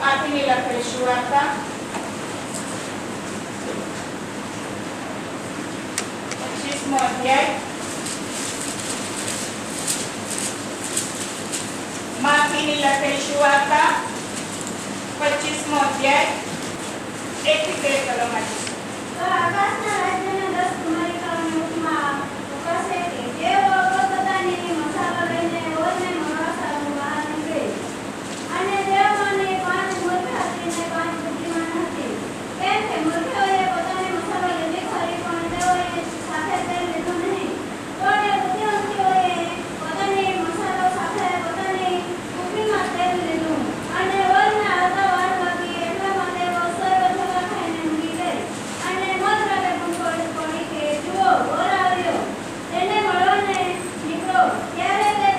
આથી લખેલી સુવાર્તા 25મો અધ્યાય માથીની લખેલી સુવાર્તા 25મો અધ્યાય 1 થી 13 કલમમાં છે. તો આકાશના રાજ્યના 10 કુમારિકાઓની ઉપમા કહે કે જેઓ પોતપોતાની મસાલો લઈને ઓરને મળવા સારું બહાર નીકળે અને તેઓને 5 મૂર્ખ હતી ને 5 બુદ્ધિમાન હતી. કેમ કે મૂર્ખોએ પોતાની મસાલો લીધી ખરી પણ તેઓએ સાથે તેલ લીધું નહીં. પણ એ બુદ્ધિವಂતોએ પોતાની મસાલો સાથે પોતાની કુપીમાં તેલ લીધું અને ઓરના અડધા વાર બાકી એટલામાં તેઓ સર્વ જગા ખાઈને ઊંઘી ગઈ. અને મોતરાગે પડી કે જુઓ ઓર આવ્યો, તેને મળવાને નીકળો. ત્યારે તે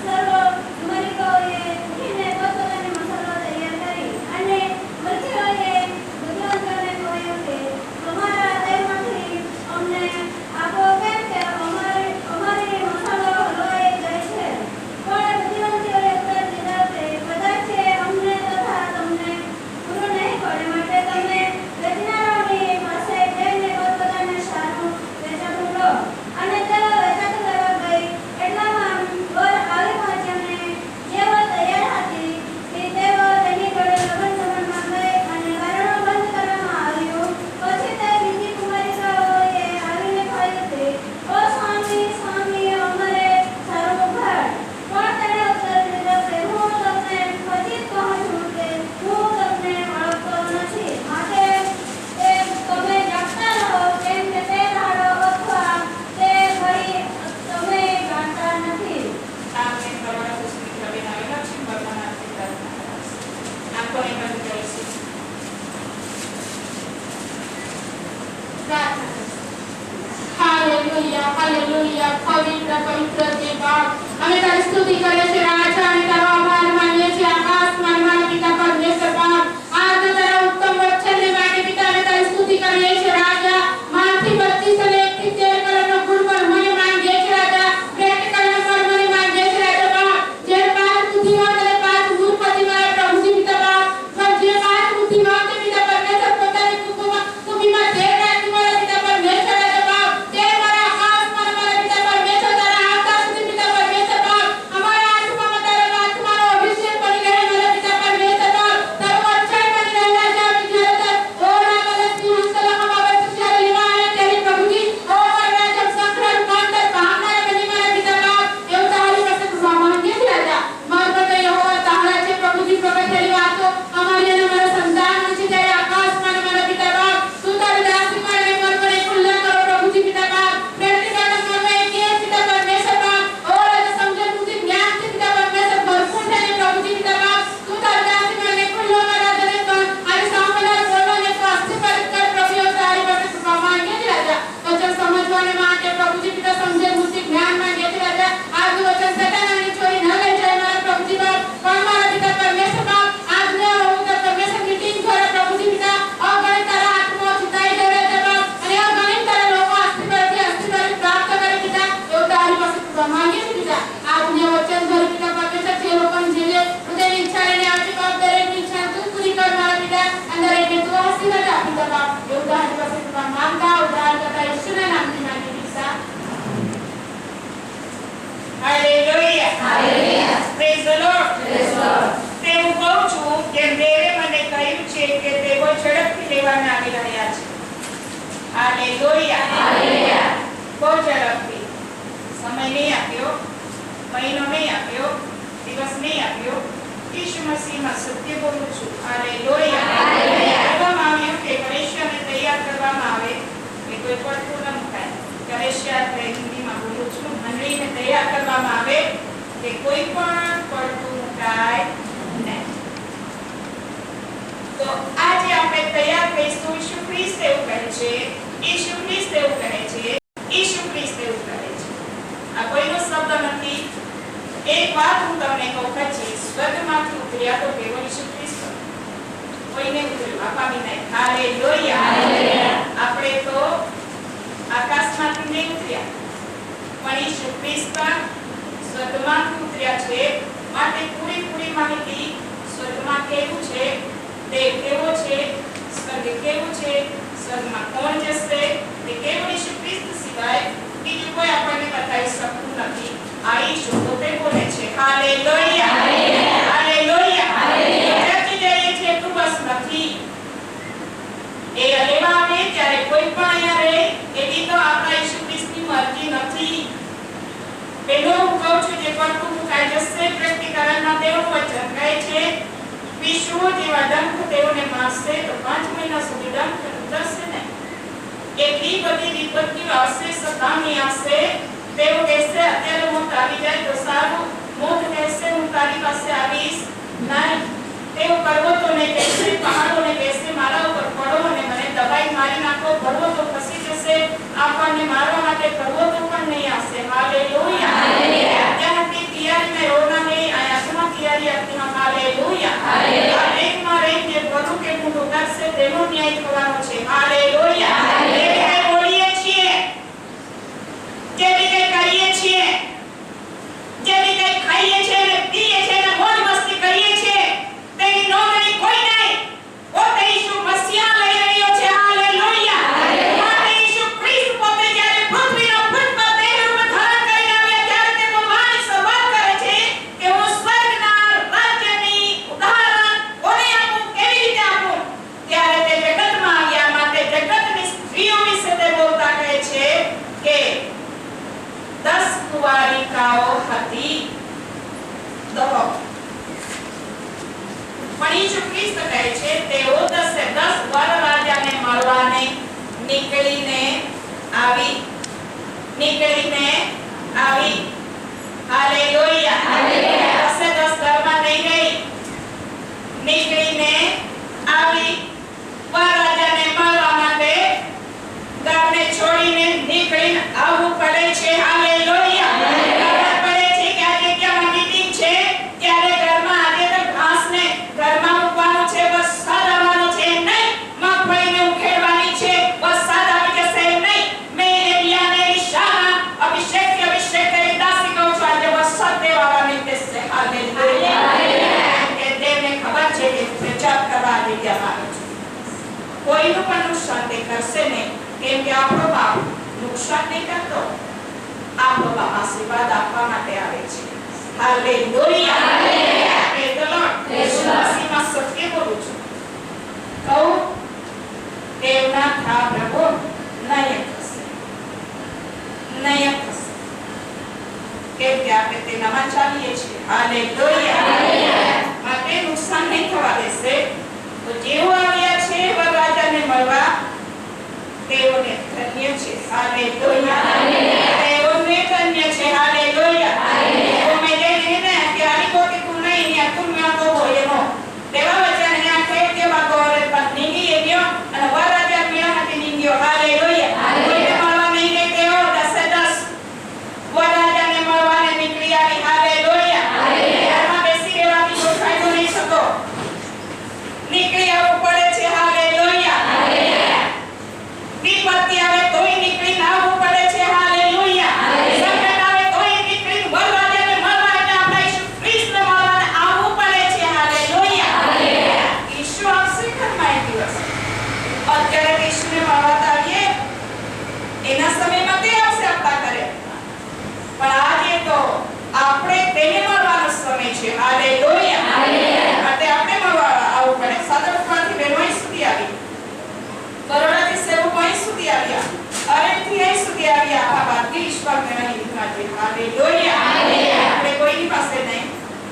સર્વ કુમારિકાઓએ ઉઠીને પોતપોતાની મસાલો તૈયાર કરી અને મૂર્ખોએ બુદ્ધિવંતોને કહ્યું કે તમારા તેલમાંથી અમને આપો, કેમ કે અમારી મસાલો હલવાઈ ગઈ છે. પણ બુદ્ધિવંતોએ ઉત્તર દીધો કે કદાચ અમને તથા તમને પૂરું નહીં પડે, માટે તમે વેચનારાઓની પાસે જઈને પોતપોતાને સારું વેચાતું લો. અને તેઓ વેચાતું લેવા ગઈ એટલામાં વર આવી પહોંચી અને જેઓ તૈયાર હતી કે તેઓ તેની જોડે લગ્ન સભામાં ગઈ અને બારણું બંધ કરવામાં આવ્યું. પછી તે બીજી કુમારિકાઓએ આવીને કહ્યું કે ઓ સ્વામી, સ્વામી, અમારે સારું ઉઘાડ. પણ તેણે ઉત્તર દીધો કે હું તમને પછી જ કહું છું કે હું તમને ઓળખતો નથી. માટે તમે જાગતા રહો, કેમ કે તે દાડો અથવા તે ઘડી તમે જાણતા નથી. આપણે પ્રમાણે પુસ્તક લઈને આવેલા છે. વર્તમાન આંખોને બંધ કરીશું. Hallelujah, hallelujah. પવિત્ર પવિત્ર દેવા, અમે તારી સ્તુતિ કરીએ છીએ રાજા, અને તારો આભાર માનીએ છીએ આકાશમાં મારા પિતા પરમેશ્વર બાપ. આજના તારા ઉત્તમ વચનને માટે પિતા અમે તારી સ્તુતિ કરીએ છીએ રાજા. માથી 25 અને 1 થી 13 કલમનો ગુણપર મને માંગીએ છીએ રાજા. પ્રેક્ટિકલનો પર મને માંગીએ છીએ રાજા બાપ. જે 5 બુદ્ધિમાન અને 5 મૂર્ખ મારા પ્રભુજી પિતા બાપ. પણ જે 5 બુદ્ધિમાન તે પિતા પરમેશ્વર પોતાની કુપીમાં તેલ રાખી મારા પિતા પરમેશ્વર રાજા બાપ. તે મારા આકાશમાં મારા પિતા પરમેશ્વર તારા આવતા સુધી પિતા પરમેશ્વર બાપ. અમારા આત્મામાં તારા આત્માનો અભિષેક બની રહે મારા પિતા પરમેશ્વર બાપ. તારો અચ્છાઈ બની રહે રાજા. અમે જ્યારે ઓના મદદથી હસ્તલામાં બાબત જ્યારે લેવા આવ્યા ત્યારે પ્રભુજી ઓ મારા રાજા સંકર રૂપાંતર ભાવના બની મારા પિતા બાપ. એવું તારી પાસે કૃપા માંગીએ છીએ રાજા. મારા પર યહોવા તારા છે પ્રભુજી. પ્રગટ થયેલી વાતો અમારી અને મારા સંતાન છે ત્યારે આકાશમાં મારા પિતા બાપ. તું તારી દાસી મારે મરમરે ખુલ્લા કરો પ્રભુજી પિતા બાપ. પ્રેક્ટિકલ મરમે કે પિતા પરમેશ્વર બાપ. ઓ રાજા સમજણ બુદ્ધિ જ્ઞાન થી પિતા પરમેશ્વર ભરપૂર થઈને પ્રભુજી પિતા બાપ. તું તારી દાસી મારે ખુલ્લો મારા દરેક અને સાંભળનાર બોલવાને સ્વાસ્થ્ય પરિત કર પ્રભુ. તારી પાસે કૃપા માંગીએ છીએ રાજા. વચન સમજવાને માટે પ્રભુજી પિતા સમજણ બુદ્ધિ જ્ઞાન માંગીએ છીએ રાજા. આજનું વચન સટાણાની ચોરી ન લઈ જાય મારા પ્રભુજી બાપ. પણ મારા પિતા પરમેશ્વર બાપ આજના હોતા પરમેશ્વર મીટિંગ દ્વારા પ્રભુજી પિતા અગણિત તારા આત્માઓ ચિતાઈ દે રાજા બાપ. અને અગણિત તારા લોકો અસ્થિ પ્રાપ્ત કરે પિતા. એવું તારી પાસે કૃપા માંગીએ છીએ પિતા. આજના વચન ધરી પિતા પરમેશ્વર જે લોકોની જે હૃદયની ઈચ્છા લઈને આવતી બાપ, દરેકની ઈચ્છા તું પૂરી કર મારા પિતા. અને દરેકને તું આશીર્વાદ આપ પિતા બાપ. એવું તારી પાસે કૃપા માંગતા ઉદ્ધાર કરતા ઈશ્વરના નામથી માંગીએ પિતા. Hallelujah, hallelujah. Praise the lord, praise the lord. તે હું કહું છું કે દેવે મને કહ્યું છે કે તેઓ ઝડપથી લેવાના આવી રહ્યા છે. Hallelujah, hallelujah. બહુ ઝડપથી. સમય નહીં આપ્યો, મહિનો નહીં આપ્યો, દિવસ નહીં આપ્યો. ઈસુ મસીહમાં સત્ય બોલું છું. Hallelujah, hallelujah. કહેવામાં આવ્યું કે કલેશિયાને તૈયાર કરવામાં આવે કે કોઈ પડતું ન મુકાય. કલેશિયા હિન્દીમાં બોલું છું. મંડળીને તૈયાર કરવામાં આવે કે કોઈ પણ પડતું મુકાય નહીં. તો આજે આપણે તૈયાર થઈશું. ઈસુ ખ્રિસ્ત એવું કહે છે. ઈસુ ખ્રિસ્ત એવું કહે છે. ઈસુ ખ્રિસ્ત એવું કહે છે. આ કોઈનો શબ્દ નથી. એક વાત હું તમને કહું પછી સ્વર્ગમાંથી ઉતર્યા તો કેવળ ઈસુ ખ્રિસ્ત. કોઈને ઉતર્યું આપામી નહીં. Hallelujah, hallelujah. આપણે તો આકાશમાંથી નહીં ઉતર્યા, પણ ઈસુ ખ્રિસ્ત સ્વર્ગમાંથી ઉતર્યા છે. માટે પૂરી માહિતી સ્વર્ગમાં કેવું છે તે કેવો છે, સ્વર્ગ કેવું છે, સ્વર્ગમાં કોણ જશે, તે કેવો ઈસુ ખ્રિસ્ત સિવાય બીજું કોઈ આપણને બતાવી શકતું નથી. આ ઈસુ પોતે બોલે છે. Hallelujah, hallelujah. ચર્ચે જઈએ છીએ એટલું બસ નથી. એ લેવા આવે ત્યારે કોઈ પણ અહીંયા રહે એવી તો આપણા ઈસુ ખ્રિસ્તની મરજી નથી. પેલો હું કહું છું જે પડતું મુકાઈ જશે. પ્રકટીકરણમાં તેવું વચન કહે છે, વિશ્વ જેવા ડંખ તેઓને મારશે તો 5 મહિના સુધી ડંખ ઉતરશે ને. એટલી બધી વિપત્તિઓ આવશે, સતામણી આવશે. તેઓ કહેશે અત્યારે મોત આવી જાય તો સારું. મોત કહેશે હું તારી પાસે આવીશ નહીં. તેઓ પર્વતોને કહેશે, પહાડોને કહેશે મારા ઉપર પડો અને મને દબાઈ મારી નાખો. પર્વતો ખસી જશે, આપણને મારવા માટે પર્વતો પણ નહીં આવશે. હાલેલુયા, ત્યાંથી તૈયારી મેં રોના નહીં, આયામાં તૈયારી આપતી હા. હાલેલુયા, એકમાં રહીને પ્રભુ કે મૂંઢું કરશે તેનો ન્યાય થવાનો છે. હાલેલુયા. જે બોલીએ છીએ, જે કંઈ કરીએ છીએ, જે કંઈ ખાઈએ છીએ ને પીએ છીએ ને મોજ મસ્તી કરીએ છીએ તેની નોંધણી કોઈ નહીં. પોતે ઈસુ મસીહા લઈ રહ્યો છે. હાલેલુયા. પોતે ઈસુ ખ્રિસ્ત પોતે જ્યારે પૃથ્વીનો ફૂટ પર દેહ રૂપ ધારણ કરીને આવ્યા ત્યારે તે બોલવાની શરૂઆત કરે છે કે હું સ્વર્ગના રાજ્યની ઉદાહરણ કોને આપું, કેવી રીતે આપું. ત્યારે તે જગતમાં આવ્યા માટે જગતની સ્ત્રીઓ વિશે તે બોલતા કહે છે કે 10 કુંવારિકાઓ હતી. પણ ઈસુ ખ્રિસ્ત કહે છે તેઓ 10 વરરાજાને મળવાને નીકળીને આવી. હાલેલુયા. 10 ઘરમાં નહીં ગઈ, નીકળીને આવી. વરરાજાને મળવા માટે ઘરને છોડીને નીકળીને આવવું પડે છે. હાલેલુયા. ખબર પડે છે કે આજે ક્યાં મીટિંગ છે, ત્યારે ઘરમાં આજે તો ઘાસને ઘરમાં મૂકવાનું છે, વરસાદ આવવાનો છે નહીં, મગફળીને ઉખેડવાની છે, વરસાદ આવી જશે નહીં. મેં એલિયાને ઈશાના અભિષેક કરી દાસી કહું છું આજે વરસાદ દેવાવાની દેશે. હાલેલુયા. કે દેવને ખબર છે કે પ્રચાર કરવા આવી ગયા છે. કોઈનું પણ નુકસાન તે કરશે નહીં, કેમ કે આપણો બાપ નુકસાન નહીં કરતો. આપણો બાપ આશીર્વાદ આપવા માટે આવે છે. હાલેલુયા. Praise the Lord. મસીહમાં સત્ય બોલું છું. કહું દેવના થા પ્રભુ નહીં થશે. કેમ કે આપણે તેનામાં ચાલીએ છીએ. હાલેલુયા. માટે નુકસાન નહીં થવા દેશે. તો જેઓ આવ્યા છે વરરાજાને મળવા તેઓને ધન્ય છે. હાલેલુયા. તેઓને ધન્ય છે. હાલેલુયા. તમે જે ને કે આની કોટી તું નહીં ને તું મે તો હોયનો તેવા વચન ને આખે કેવા ગોરે પત્ની ની એગ્યો અને વરરાજા મેળા હતી નીગ્યો. હાલેલુયા. કોઈને મળવા નહીં ગઈ તેઓ 10 વરરાજાને મળવાને નીકળી આવી. હાલેલુયા. ઘરમાં બેસી રહેવાની કોઈ ફાયદો નહીં થતો, નીકળી આવવું પડે છે. હાલેલુયા. વિપત્તિ આવે તોય નીકળી આવવું પડે છે. હાલેલુયા. સંકટ આવે તોય નીકળી વરરાજાને મળવા એટલે આપણા ઈસુ ખ્રિસ્તને મળવાને આવવું પડે છે. હાલેલુયા. ઈસુ આવશે ઘરમાં એક દિવસ. અત્યારે ઈસુને મળવા આવીએ એના સમયમાં તે આવશે આપતા કરે, પણ આજે તો આપણે તેને મળવાનો સમય છે. હાલેલુયા. માટે આપણે મળવા આવવું પડે. સાદરપુરથી બેરોઈ સુધી આવી, બરોડાથી સેવકો અહીં સુધી આવ્યા, અરેથી અહીં સુધી આવ્યા. આ બાકી ઈશ્વર મેળાની વિધાતે. હાલેલુયા. આપણે કોઈની પાસે નહીં,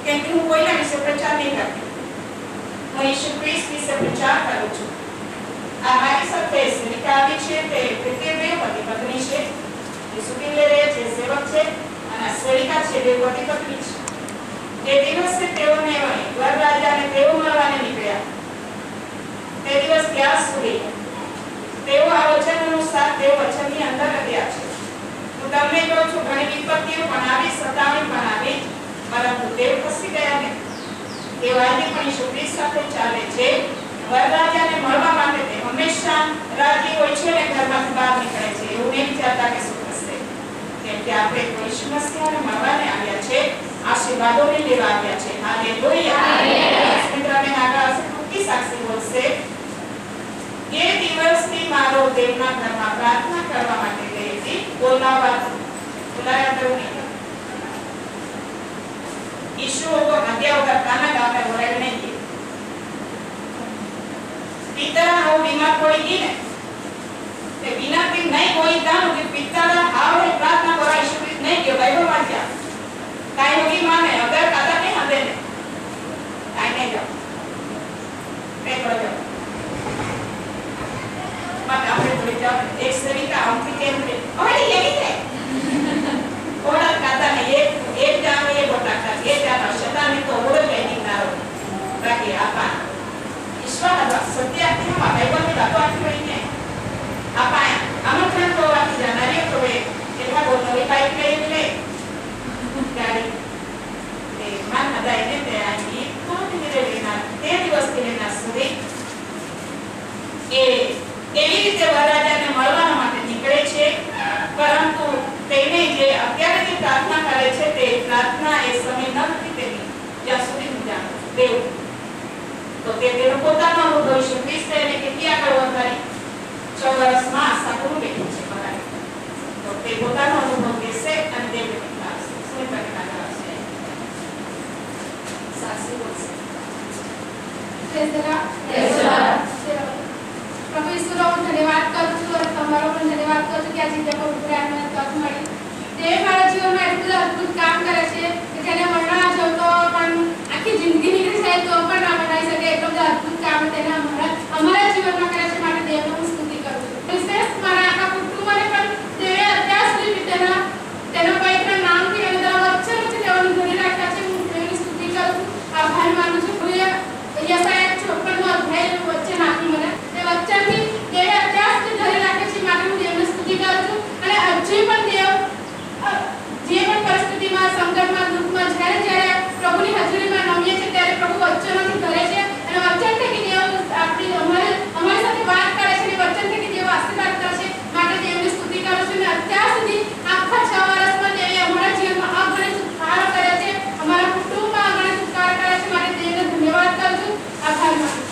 કેમ કે હું કોઈના વિશે પ્રચાર નહીં કરતી. હું ઈસુ ખ્રિસ્ત વિશે પ્રચાર કરું છું. આ મારી સાથે સેવિકા આવી છે, તે પતિ પત્ની છે. ઈસુ પિલ્લે રહે છે, સેવક છે, અને સેવિકા છે, બે પતિ પત્ની છે. તે દિવસે તેઓને વરરાજાને તેઓ મળવાને નીકળ્યા. તે દિવસ ત્યાં સુધી તેઓ આ વચન અનુસાર તેઓ વચનની અંદર રહ્યા છે. હું તમને કહું છું ઘણી વિપત્તિઓ પણ આવી, સતાવણી પણ આવી, પરંતુ તેઓ ખસી ગયા નહીં. તેઓ આજે પણ ઈસુ ખ્રિસ્ત સાથે ચાલે છે. વરરાજાને મળવા માટે તે હંમેશા રાજી હોય છે અને ઘરમાંથી બહાર નીકળે છે. એવું નહીં વિચારતા કે શું થશે, કેમ કે આપણે ઈસુ મસીહાને મળવાને આવ્યા છે, આશીર્વાદોને લેવા આવ્યા છે. હાલેલુયા. મિત્રને આગળ ટૂંકી સાક્ષી એ દિવસથી મારો દેવના ઘરમાં પ્રાર્થના કરવા માટે ગઈ હતી. બોલાવ્યા તો નહીં. ईशु को हत्या होकर खाना खाकर बोलने की पिता हो बीमार कोई की ने ते बिना भी नहीं कोई था कि पिता का हाव है प्रार्थना करा ईशु भी नहीं के बाइबल में क्या काय होगी माने अगर कादा नहीं हदे ने काय नहीं जाओ पे करो जाओ मत आपने थोड़ी जाओ एक सेविका हमकी केम रे और ये है ओड़ा कादा ने एक जाम ये बोलता ये जाम शैतान तो ओड़ के निकालो बाकी आपा ईश्वर का सत्य है हम बाइबल में बात आती हुई है आपा आमंत्रण तो आती जानारी तो वे एका बोलने की पाइप ले ले गाड़ी ए मान हदा इने ते आई तो धीरे लेना ते दिवस के लेना सुधी એવી રીતે વરરાજાને મળવા માટે નીકળે છે પરંતુ તેને જે અત્યારે જે પ્રાર્થના કરે છે તે પ્રાર્થના એ સમય ન હતી તેની જ્યાં સુધી હું જાણું દેવ તો તે તેનો પોતાનો અનુભવ છે ખ્રિસ્ત એને કેટલી આગળ વધારી 6 વર્ષમાં આશા પૂરું બેઠી છે બરાબર તો તે પોતાનો અનુભવ કહેશે અને દેવને બતાવશે શું કરે આગળ આવશે સાસુ બોલશે प्रभु ईश्वर को धन्यवाद करू છું અને તમારો પણ ધન્યવાદ કરું છું કે આ જગ્યા પર ઉભી રહેવાની તક મળી. તે મારા જીવનમાં એટલું અદ્ભુત કામ કરે છે કે જેને વર્ણન જો તો પણ આખી જિંદગી નીકળી જાય તો પણ ના બનાવી શકે એટલું બધું અદ્ભુત કામ તેને અમારા જીવનમાં કરે છે માટે દેવનો હું સ્તુતિ કરું છું. વિશેષ મારા આખા કુટુંબને પણ દેવે અત્યાર સુધી તેના પવિત્ર નામથી અને તેના વચનથી તેઓને ધરી રાખ્યા છે. હું તેની સ્તુતિ કરું છું, આભાર માનું છું. યશાયા 56નો અધ્યાય વચન આપી મને વચનથી દેવે અત્યાર સુધી ધરી રાખે છે માટે હું દેવની સ્તુતિ કરું છું. અને હજી પણ દેવ જે પણ પરિસ્થિતિમાં સંકટમાં દુઃખમાં જ્યારે પ્રભુની હજુરીમાં નમીએ છે ત્યારે પ્રભુ વચનોથી ધરે છે અને વચન થકી દેવ આપણી અમારી સાથે વાત કરે છે અને વચન થકી દેવ આશીર્વાદ કરે છે માટે દેવની સ્તુતિ કરું છું. અને અત્યાર સુધી આખા 6 વર્ષમાં દેવે અમારા જીવનમાં અગણિત ઉપકારો કર્યા છે, અમારા કુટુંબમાં અગણિત ઉપકાર કર્યા છે માટે દેવને ધન્યવાદ કરું છું, આભાર માનું છું.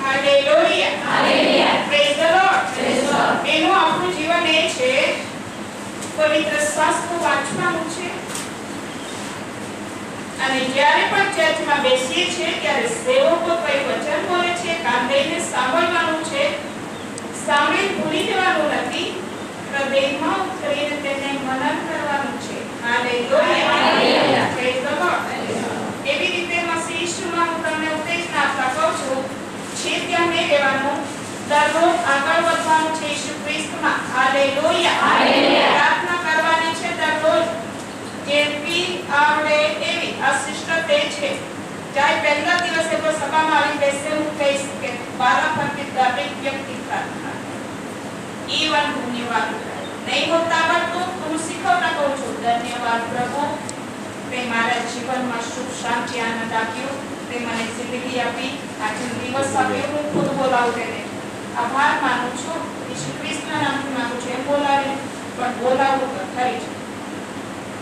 Hallelujah. Hallelujah. Praise the Lord. Praise the Lord. એનું આપણું જીવન એ છે પવિત્ર શાસ્ત્ર વાંચવાનું છે અને જ્યારે પણ ચર્ચમાં બેસીએ છીએ ત્યારે સેવકો કઈ વચન બોલે છે કાન દઈને સાંભળવાનું છે, સાંભળી ભૂલી જવાનું નથી, હૃદયમાં ઉતરીને તેને મનન કરવાનું છે. Hallelujah. Praise the Lord. એવી રીતે મસીહ ઈસુમાં હું તમને ઉત્તેજના આપતા કહું છું છે ત્યાં નહીં રહેવાનું, દરરોજ આગળ વધવાનું છે ઈસુ ખ્રિસ્તમાં. હાલેલુયા. પ્રાર્થના કરવાની છે દરરોજ જેવી આવડે એવી. આ શિષ્ટ તે છે ચાહે પહેલા દિવસે કોઈ સભામાં આવી બેસે હું કહીશ કે વારાફરતી દરેક વ્યક્તિ પ્રાર્થના ઈવન ધન્યવાદ નહીં હોતા આવડતું તો હું શીખવતા કહું છું ધન્યવાદ પ્રભુ તે મારા જીવનમાં સુખ શાંતિ આનંદ આપ્યું, તે મને જિંદગી આપી, આજે દિવસ આપ્યો. હું ખુદ બોલાવું તેને આભાર માનું છું. ઈસુ ખ્રિસ્તના નામથી માંગુ છું. એમ બોલાવીને પણ બોલાવું તો ખરી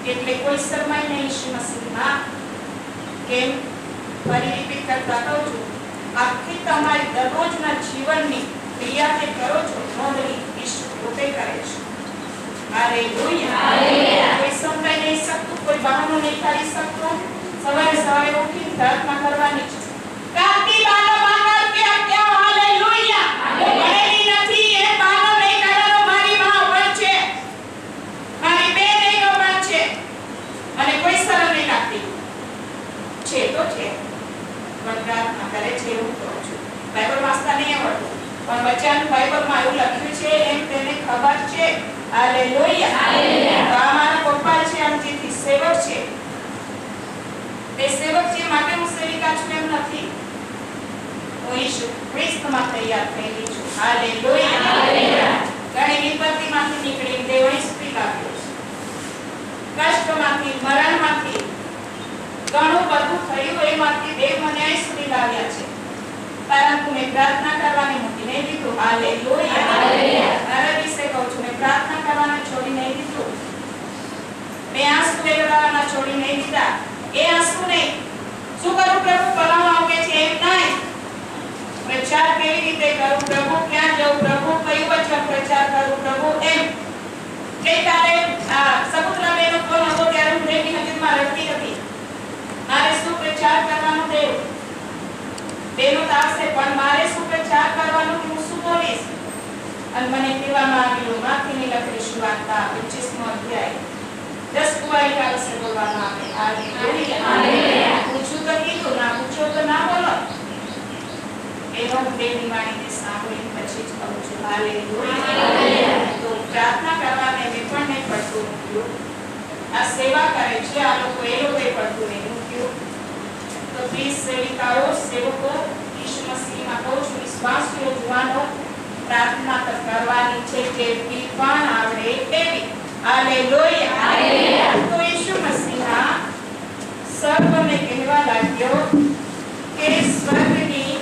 છે એટલે કોઈ શરમાઈ નહીં ઈસુ મસીહમાં. કેમ ફરી રિપીટ કરતા કહું છું આખી તમારી દરરોજના જીવનની ક્રિયા જે કરો છો નોંધણી ઈસુ પોતે કરે છે. હાલેલુયા. કોઈ સમજાઈ નહીં શકતું, કોઈ બહાનો નહીં કાઢી શકતો. સવારે ઉઠી પ્રાર્થના કરવાની છે. કાકી બાનો માંગર કે ક્યાં હાલેલુયા. ભણેલી નથી એ બાનો નહીં કાઢવાનો. મારી માં ઉપર છે, મારી બેન એનો પણ છે અને કોઈ શરમ નહીં લાગતી છે તો છે પણ પ્રાર્થના કરે છે એવું કહું છું. બાઇબલ વાંચતા નહીં આવડતું પણ વચન બાઇબલમાં એવું લખ્યું છે એમ તેને ખબર છે. હાલેલુયા. તો આ મારા પપ્પા છે આમ જેથી સેવક છે તે સેવક છે માટે હું સેવિકા છું એમ નથી. હું ઈસુ ખ્રિસ્તમાં તૈયાર થયેલી છું. હાલેલુયા. ઘણી વિપત્તિમાંથી નીકળી દેવને સ્તુતિ લાવ્યો છે. કષ્ટમાંથી મરણમાંથી ઘણું બધું થયું એમાંથી દેવ મને અહીં સુધી લાવ્યા છે પરંતુ મેં પ્રાર્થના કરવાની મૂકી નહીં દીધું. હાલેલુયા. મારા વિશે કહું છું મેં પ્રાર્થના કરવાનું છોડી નહીં દીધું. મેં આંસુ વેડવાના છોડી નહીં દીધા. એ આંસુ નહીં પલાવવા કે છે એમ નહીં. પ્રચાર કેવી રીતે કરું, પ્રભુ ક્યાં જવું, પ્રભુ કયું વચન પ્રચાર કરું, પ્રભુ એમ. ગઈકાલે સપુત્રાબેનનો ફોન હતો ત્યારે હું દેવની હજુરમાં રડતી હતી. મારે શું પ્રચાર કરવાનું દેવ, બેનો તો આવશે પણ મારે શું પ્રચાર કરવાનું, હું શું બોલીશ. અને મને કહેવામાં આવ્યું માથીની લખેલી સુવાર્તા 25મો અધ્યાય 10 કુંવારી વિશે બોલવામાં આવે. હાલેલુયા. પૂછું તો કીધું, ના પૂછો તો ના બોલો. એનો હું દેવની વાણીને સાંભળીને પછી જ કહું છું. હાલેલુયા. તો પ્રાર્થના કરવાને મેં પણ નહીં પડતું મૂક્યું. આ સેવા કરે છે આ લોકો, એ લોકોએ પડતું નહીં મૂક્યું. તો પ્લીઝ સેવિકાઓ, સેવકો, ઈસુ મસીહમાં કહું છું, વિશ્વાસીઓ, જુવાનો, પ્રાર્થના તો કરવાની છે જેટલી પણ આવડે એવી. હાલેલુયા. તો ઈસુ મસીહા સર્વને કહેવા લાગ્યો કે સ્વર્ગની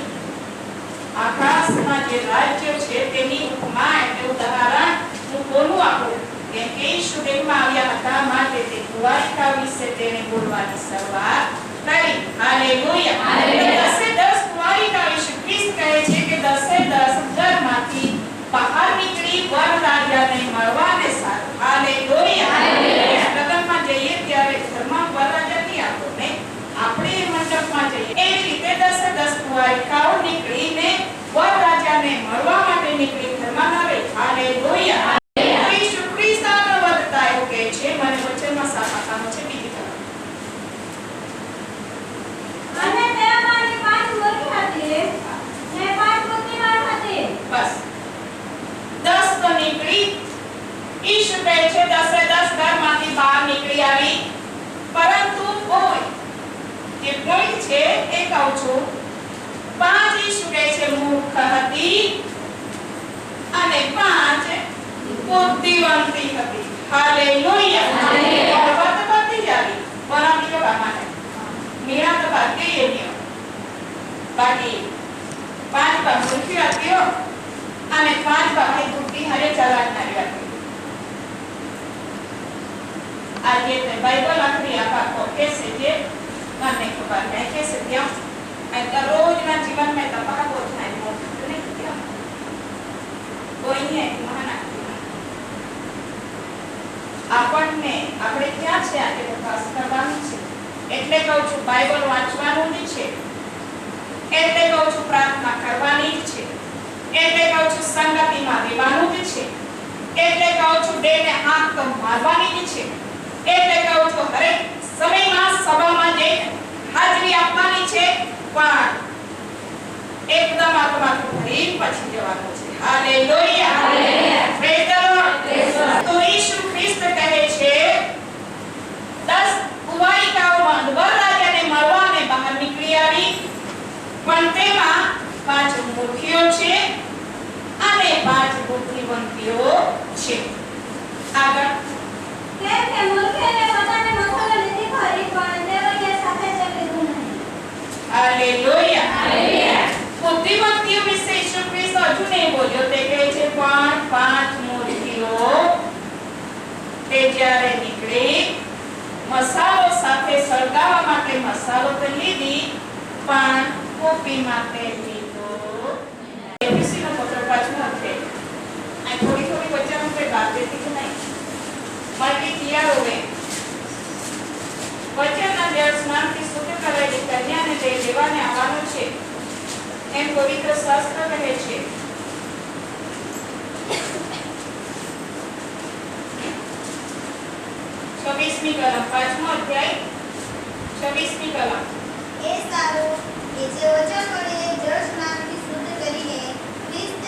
આકાશમાં જે રાજ્ય છે તેની ઉપમા એટલે ઉદાહરણ હું બોલું આપું. કેમ કે ઈસુ દેહમાં આવ્યા હતા માટે તે કુંવારિકા વિશે તેને બોલવાની શરૂઆત કરી. હાલેલુયા. 10 કુંવારિકા વિશે ખ્રિસ્ત કહે છે કે 10 ઘરમાંથી બહાર નીકળી વરરાજાને મળવાને સારું. હાલેલુયા. લગ્નમાં જઈએ ત્યારે ઘરમાં વરરાજા નહીં આવતો ને, આપણે મંડપમાં જઈએ એવી રીતે 10 કુંવારિકાઓ નીકળીને વરરાજાને મળવા માટે નીકળી ઘરમાં ન રહી. હાલેલુયા. ઈસુ ખ્રિસ્ત આગળ વધતા એવું કહે છે, મને વચનમાં સાથ આપવાનો છે બીજી તરફ. અને તેમાંની 5 મૂર્તિ હતી ને 5 મૂર્તિમાન હતી. બસ 10 તો નીકળી. ઈસુ કહે છે 10 ઘરમાંથી બહાર નીકળી આવી, પરંતુ જે પોઈન્ટ છે એ કહું છું. 5 ઈસુ કહે છે મૂર્ખ હતી અને 5 બુદ્ધિવંતી હતી. હાલેલુયા. વાત બધી જ આવી બનાવી લેવા માટે મીણા તો બાકી એ નહીં. બાકી 5 પર મૂર્ખી હતી અને 5 બાકી બુદ્ધિ હરે ચલાવનારી હતી. આજે તે બાઇબલ આખરી આપા કે છે જે મને ખબર નહીં કે છે ત્યાં આ રોજના જીવનમાં તપાકો થાય મોટ નહીં ત્યાં કોઈ નહીં મહાન આપણે ક્યાં છે આજે તપાસ કરવાની છે. એટલે કહું છું બાઇબલ વાંચવાનું જ છે, એટલે કહું છું પ્રાર્થના કરવાની જ છે, એટલે કહું છું સંગતિમાં રહેવાનું જ છે, એટલે કહું છું દેહને હાથ તો મારવાની જ છે, એટલે કહું છું હરેક સમયમાં સભામાં જઈને હાજરી આપવાની છે, પણ એકદમ આત્માથી ભરી પછી જવાનું છે. હાલેલુયા. Praise the lord. તો ઈસુ ખ્રિસ્ત કહે છે 10 કુંવારિકાઓમાં વરરાજાને મળવાને બહાર નીકળી આવી, પણ તેમાં 5 મૂર્ખીઓ છે અને 5 બુદ્ધિવંતીઓ છે. આગળ કેમ કે મૂર્ખને પોતાને મસાલો નથી ખરી, પણ દેવને સાથે ચલીધું નહીં. હાલેલુયા. બુદ્ધિવંતીઓ વિશે ઈસુ ખ્રિસ્ત હજુ નહીં બોલ્યો. તે કહે છે પણ 5 મૂર્ખીઓ તે જ્યારે નીકળી મસાલો સાથે સળગાવવા માટે મસાલો તો લીધી, પણ કોપી માટે લીધો. એબીસી નો પત્ર 5મો અધ્યાય. આ થોડી થોડી વચ્ચે હું કઈ વાત દેતી કે નહીં મળતી તૈયાર હોવે. વચનના જળ સ્નાનથી શુદ્ધ કરાયેલી કન્યાને તે લેવાને આવવાનું છે એમ પવિત્ર શાસ્ત્ર કહે છે. છવ્વીસમી કલમ 5મો અધ્યાય 26મી કલમ. એ સારું કે જે વચન વડે જળ સ્નાનથી શુદ્ધ કરીને ખ્રિસ્ત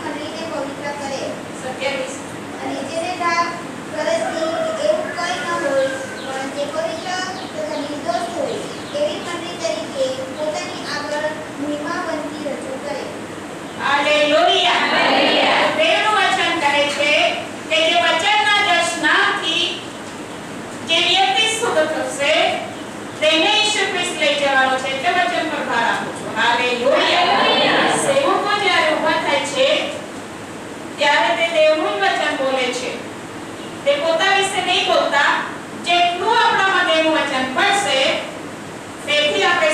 મંડળીને પવિત્ર કરે. 27. અને જેને ડાઘ ગરજની એવું કંઈ ન હોય, પણ જે પવિત્ર તથા નિર્દોષ હોય એવી મંડળી તરીકે પોતાની આગળ મહિમાવંતી રજૂ કરે. હાલેલુયા. દેવનું વચન કહે છે કે જે વચનના જળ સ્નાનથી જે વ્યક્તિ શુદ્ધ થશે તેને ઈસુ ખ્રિસ્ત લઈ જવાનો છે. એટલે વચન પર ભાર આપું છું. હાલેલુયા. સેવકો જ્યારે ઊભા થાય છે ત્યારે તે દેવનું વચન બોલે છે. તે પોતા વિશે નહીં બોલતા. જેટલું આપણામાં દેવનું વચન પડશે તેથી આપણે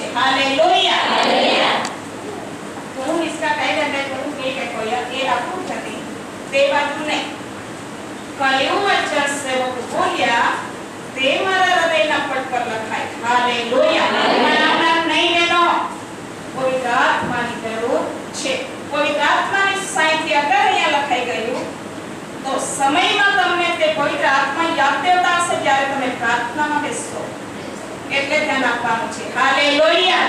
છે. હાલેલુયા. હું इसका કઈ દે કરું કે કોઈ એ રાખું નથી તે બાજુ નહીં. કયું વચન સેવક બોલ્યા તે મારા હૃદયના પટ પર લખાય. હાલેલુયા. મારા નહીં લેનો પવિત્ર આત્માની જરૂર છે. પવિત્ર આત્માની સાઈથી અગર અહીંયા લખાઈ ગયું તો સમયમાં તમને તે પવિત્ર આત્મા યાદ દેવતા હશે જ્યારે તમે પ્રાર્થનામાં બેસશો. એટલે ધ્યાન આપવાનું છે. હાલેલુયા.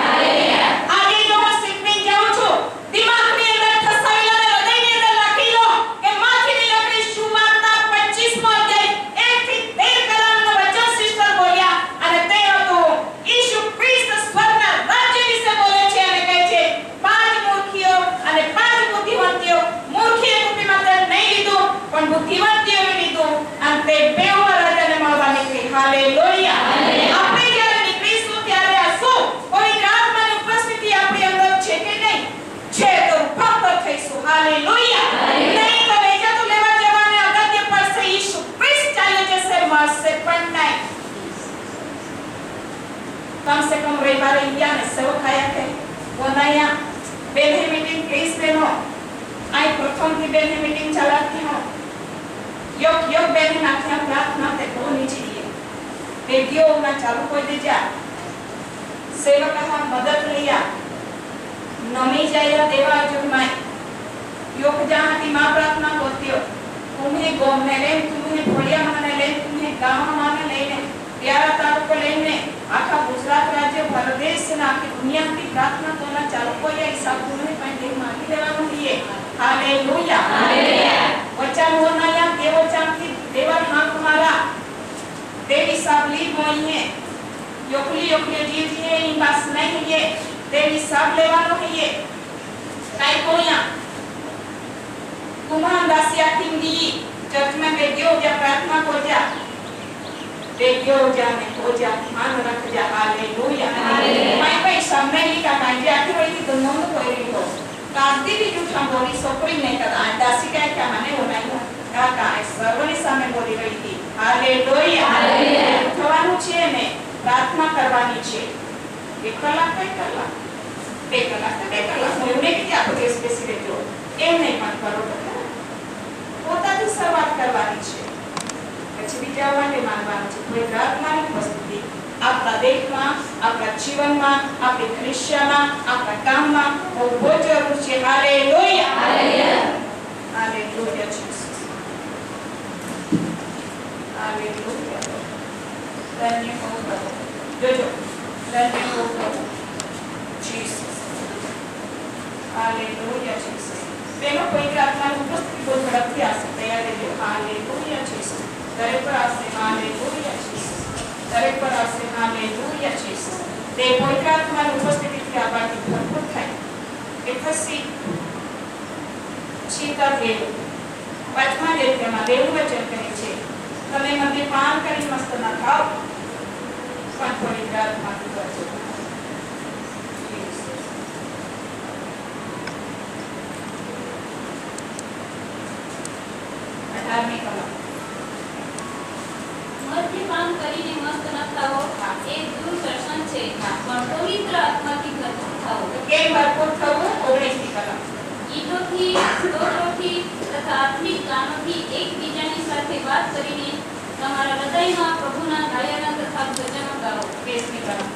આજે જો હું શીખવી જાઉં છું દિમાગની અંદર ખસાયેલા અને હૃદયની અંદર લખી લો કે માથીની લકડી શુવાર્તા 25મો અધ્યાય 1 થી 13 કલામનો વચન સિસ્ટર બોલ્યા અને તે હતું ઈસુ ખ્રિસ્ત સ્વર્ગના રાજ્ય વિશે બોલે છે અને કહે છે 5 મૂર્ખીઓ અને 5 બુદ્ધિવંતીઓ. મૂર્ખીએ કુપીમાં તેલ નહીં લીધું પણ બુદ્ધિવંતીઓએ લીધું અને તે બેઉ રાજ્યને મળવા નીકળી. હાલેલુયા. આપણે જ્યારે નીકળીશું ત્યારે આ શું પવિત્ર આત્માની ઉપસ્થિતિ આપણી અંદર છે કે નહીં? છે તો ભક્ત થઈશું. હાલેલુયા. નહીં તો વેચાતું લેવા જવાને અગત્ય પડશે. ઈસુ ખ્રિસ્ત ચાલી જશે, મળશે પણ નહીં. कम से कम रविवार इंडिया में सेवक आया थे वो नया बेलही मीटिंग प्लीज बहनो आई प्रथम की बेलही मीटिंग चलाती हूँ योग बेलही नाथ्या प्रार्थना ते होनी चाहिए रेडियो ना चालू कोई दे जा सेवक का मदद लिया नमी जाया देवा जुमाई योग जहाँ की माँ प्रार्थना होती हो तुम्हें गोम में ले तुम्हें भोलिया माने ले तुम्हें गाँव माने ले ले प्यारा तालुको लेने आखा गुजरात राज्य भारत देश से आखी दुनिया की प्रार्थना करना चालू को या हिसाब तुम्हें पहले मांगी देवानो है. हालेलुया. वचन होना या देव वचन की देवर हाथ हमारा देव हिसाब ली बोई है योकली जीव है इन बात नहीं है देव हिसाब लेवानो है काई कोया तुम्हारा दासिया टिंगी चर्च में बेटियों या प्रार्थना को जा देखियो जाने हो जा मान रख जा. हालेलुया. मैं भाई सामने ही का कांजे आखिर वाली दोनों को कोई नहीं हो कांती भी जो हम बोली सोपरी नहीं करता दासी क्या माने वो नहीं का सर्वनी सामने बोली रही थी. हालेलुया. થવાનું છે ને પ્રાર્થના કરવાની છે. 1 કલાક કઈ કલાક 2 કલાક હું એમને કે આપો દિવસ બેસી રહેજો એમ નહીં પણ કરો પોતાથી શરૂઆત કરવાની છે પછી બીજા માટે માનવાનું છે. પવિત્ર આત્માની ઉપસ્થિતિ આપણા દેશમાં આપણા જીવનમાં આપણી ક્રિશ્ચનમાં આપણા કામમાં બહુ જરૂર છે. હાલેલુયા. Hallelujah Jesus. હાલેલુયા. ધન્ય હો પ્રભુ. જોજો ધન્ય હો પ્રભુ જીસસ. Hallelujah Jesus. તેનો પવિત્ર આત્માની ઉપસ્થિતિ બહુ ઝડપથી આવશે. તૈયાર રહેજો. Hallelujah Jesus. દરેક પર આવશે. Hallelujah Jesus. દરેક પર આવશે. Hallelujah Jesus. તે પવિત્ર આત્માની ઉપસ્થિતિથી આપણાથી ભરપૂર થાય એ થશે. ચિંતા દેવ 5મા અધ્યાયમાં દેવનું વચન કહે છે તમે મંદિર પાન કરી મસ્ત ના થાવ પણ પવિત્ર આત્માથી ભરજો. 18મી કલમ મદ્યપાન કરીને મસ્ત ન થાઓ એ દુર્દર્શન છે પણ પવિત્ર આત્માથી ભરપૂર થાઓ. કેમ ભરપૂર થવું? 19મી કલમ ગીતોથી સ્તોત્રોથી તથા આત્મિક ગાનોથી એકબીજાની સાથે વાત કરીને તમારા હૃદયમાં પ્રભુના ગાયન તથા ભજનો ગાઓ. 20મી કલમ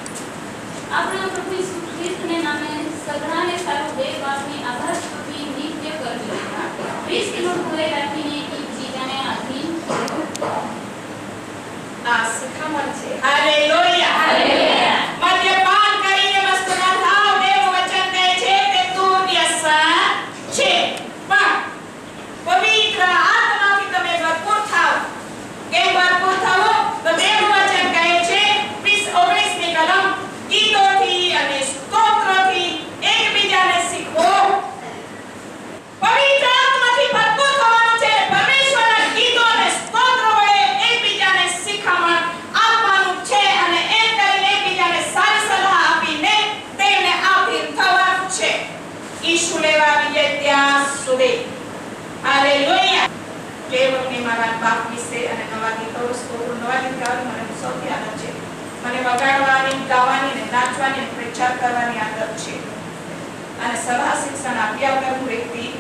આપણા પ્રભુ ઈસુ ખ્રિસ્તને નામે સઘળાને સારું દેવ બાપની આભાર સ્તુતિ નિત્ય કરજો. ખ્રિસ્તનું ભય રાખીને એકબીજાને આધીન કરો. આ શિખામણ છે. હાલેલુયા. મદ્યપાન કરીને મસ્ત ના થાવ દેવ વચન કહે છે તે દુર્વ્યસન છે પણ પવિત્ર આત્માથી તમે ભરપૂર થાવ. કેમ ભરપૂર થાવ? તો દેવ વચન કહે છે 19મી કલમ ગીતોથી અને સ્તોત્રોથી એકબીજાને શીખવો. પવિત્ર આત્માથી ભરપૂર થવાનું છે. પરમેશ્વરના ગીતો અને સ્તોત્રો વડે એકબીજાને શીખામણ આપવાનું છે અને એમ કરીને એકબીજાને સારી સલાહ આપીને તેમને આધીન થવાનું છે. ઈસુ લેવા આવીએ ત્યાં સુધી. હાલેલુયા. કેવળની મારા બાપ વિશે અને નવા ગીતો સ્તોત્રો નવા ગીતો મને સૌથી આનંદ છે. મને વગાડવાની, ગાવાની ને નાચવાની ને પ્રચાર કરવાની આદત છે અને સલાહ શિક્ષણ આપ્યા વગર હું રહેતી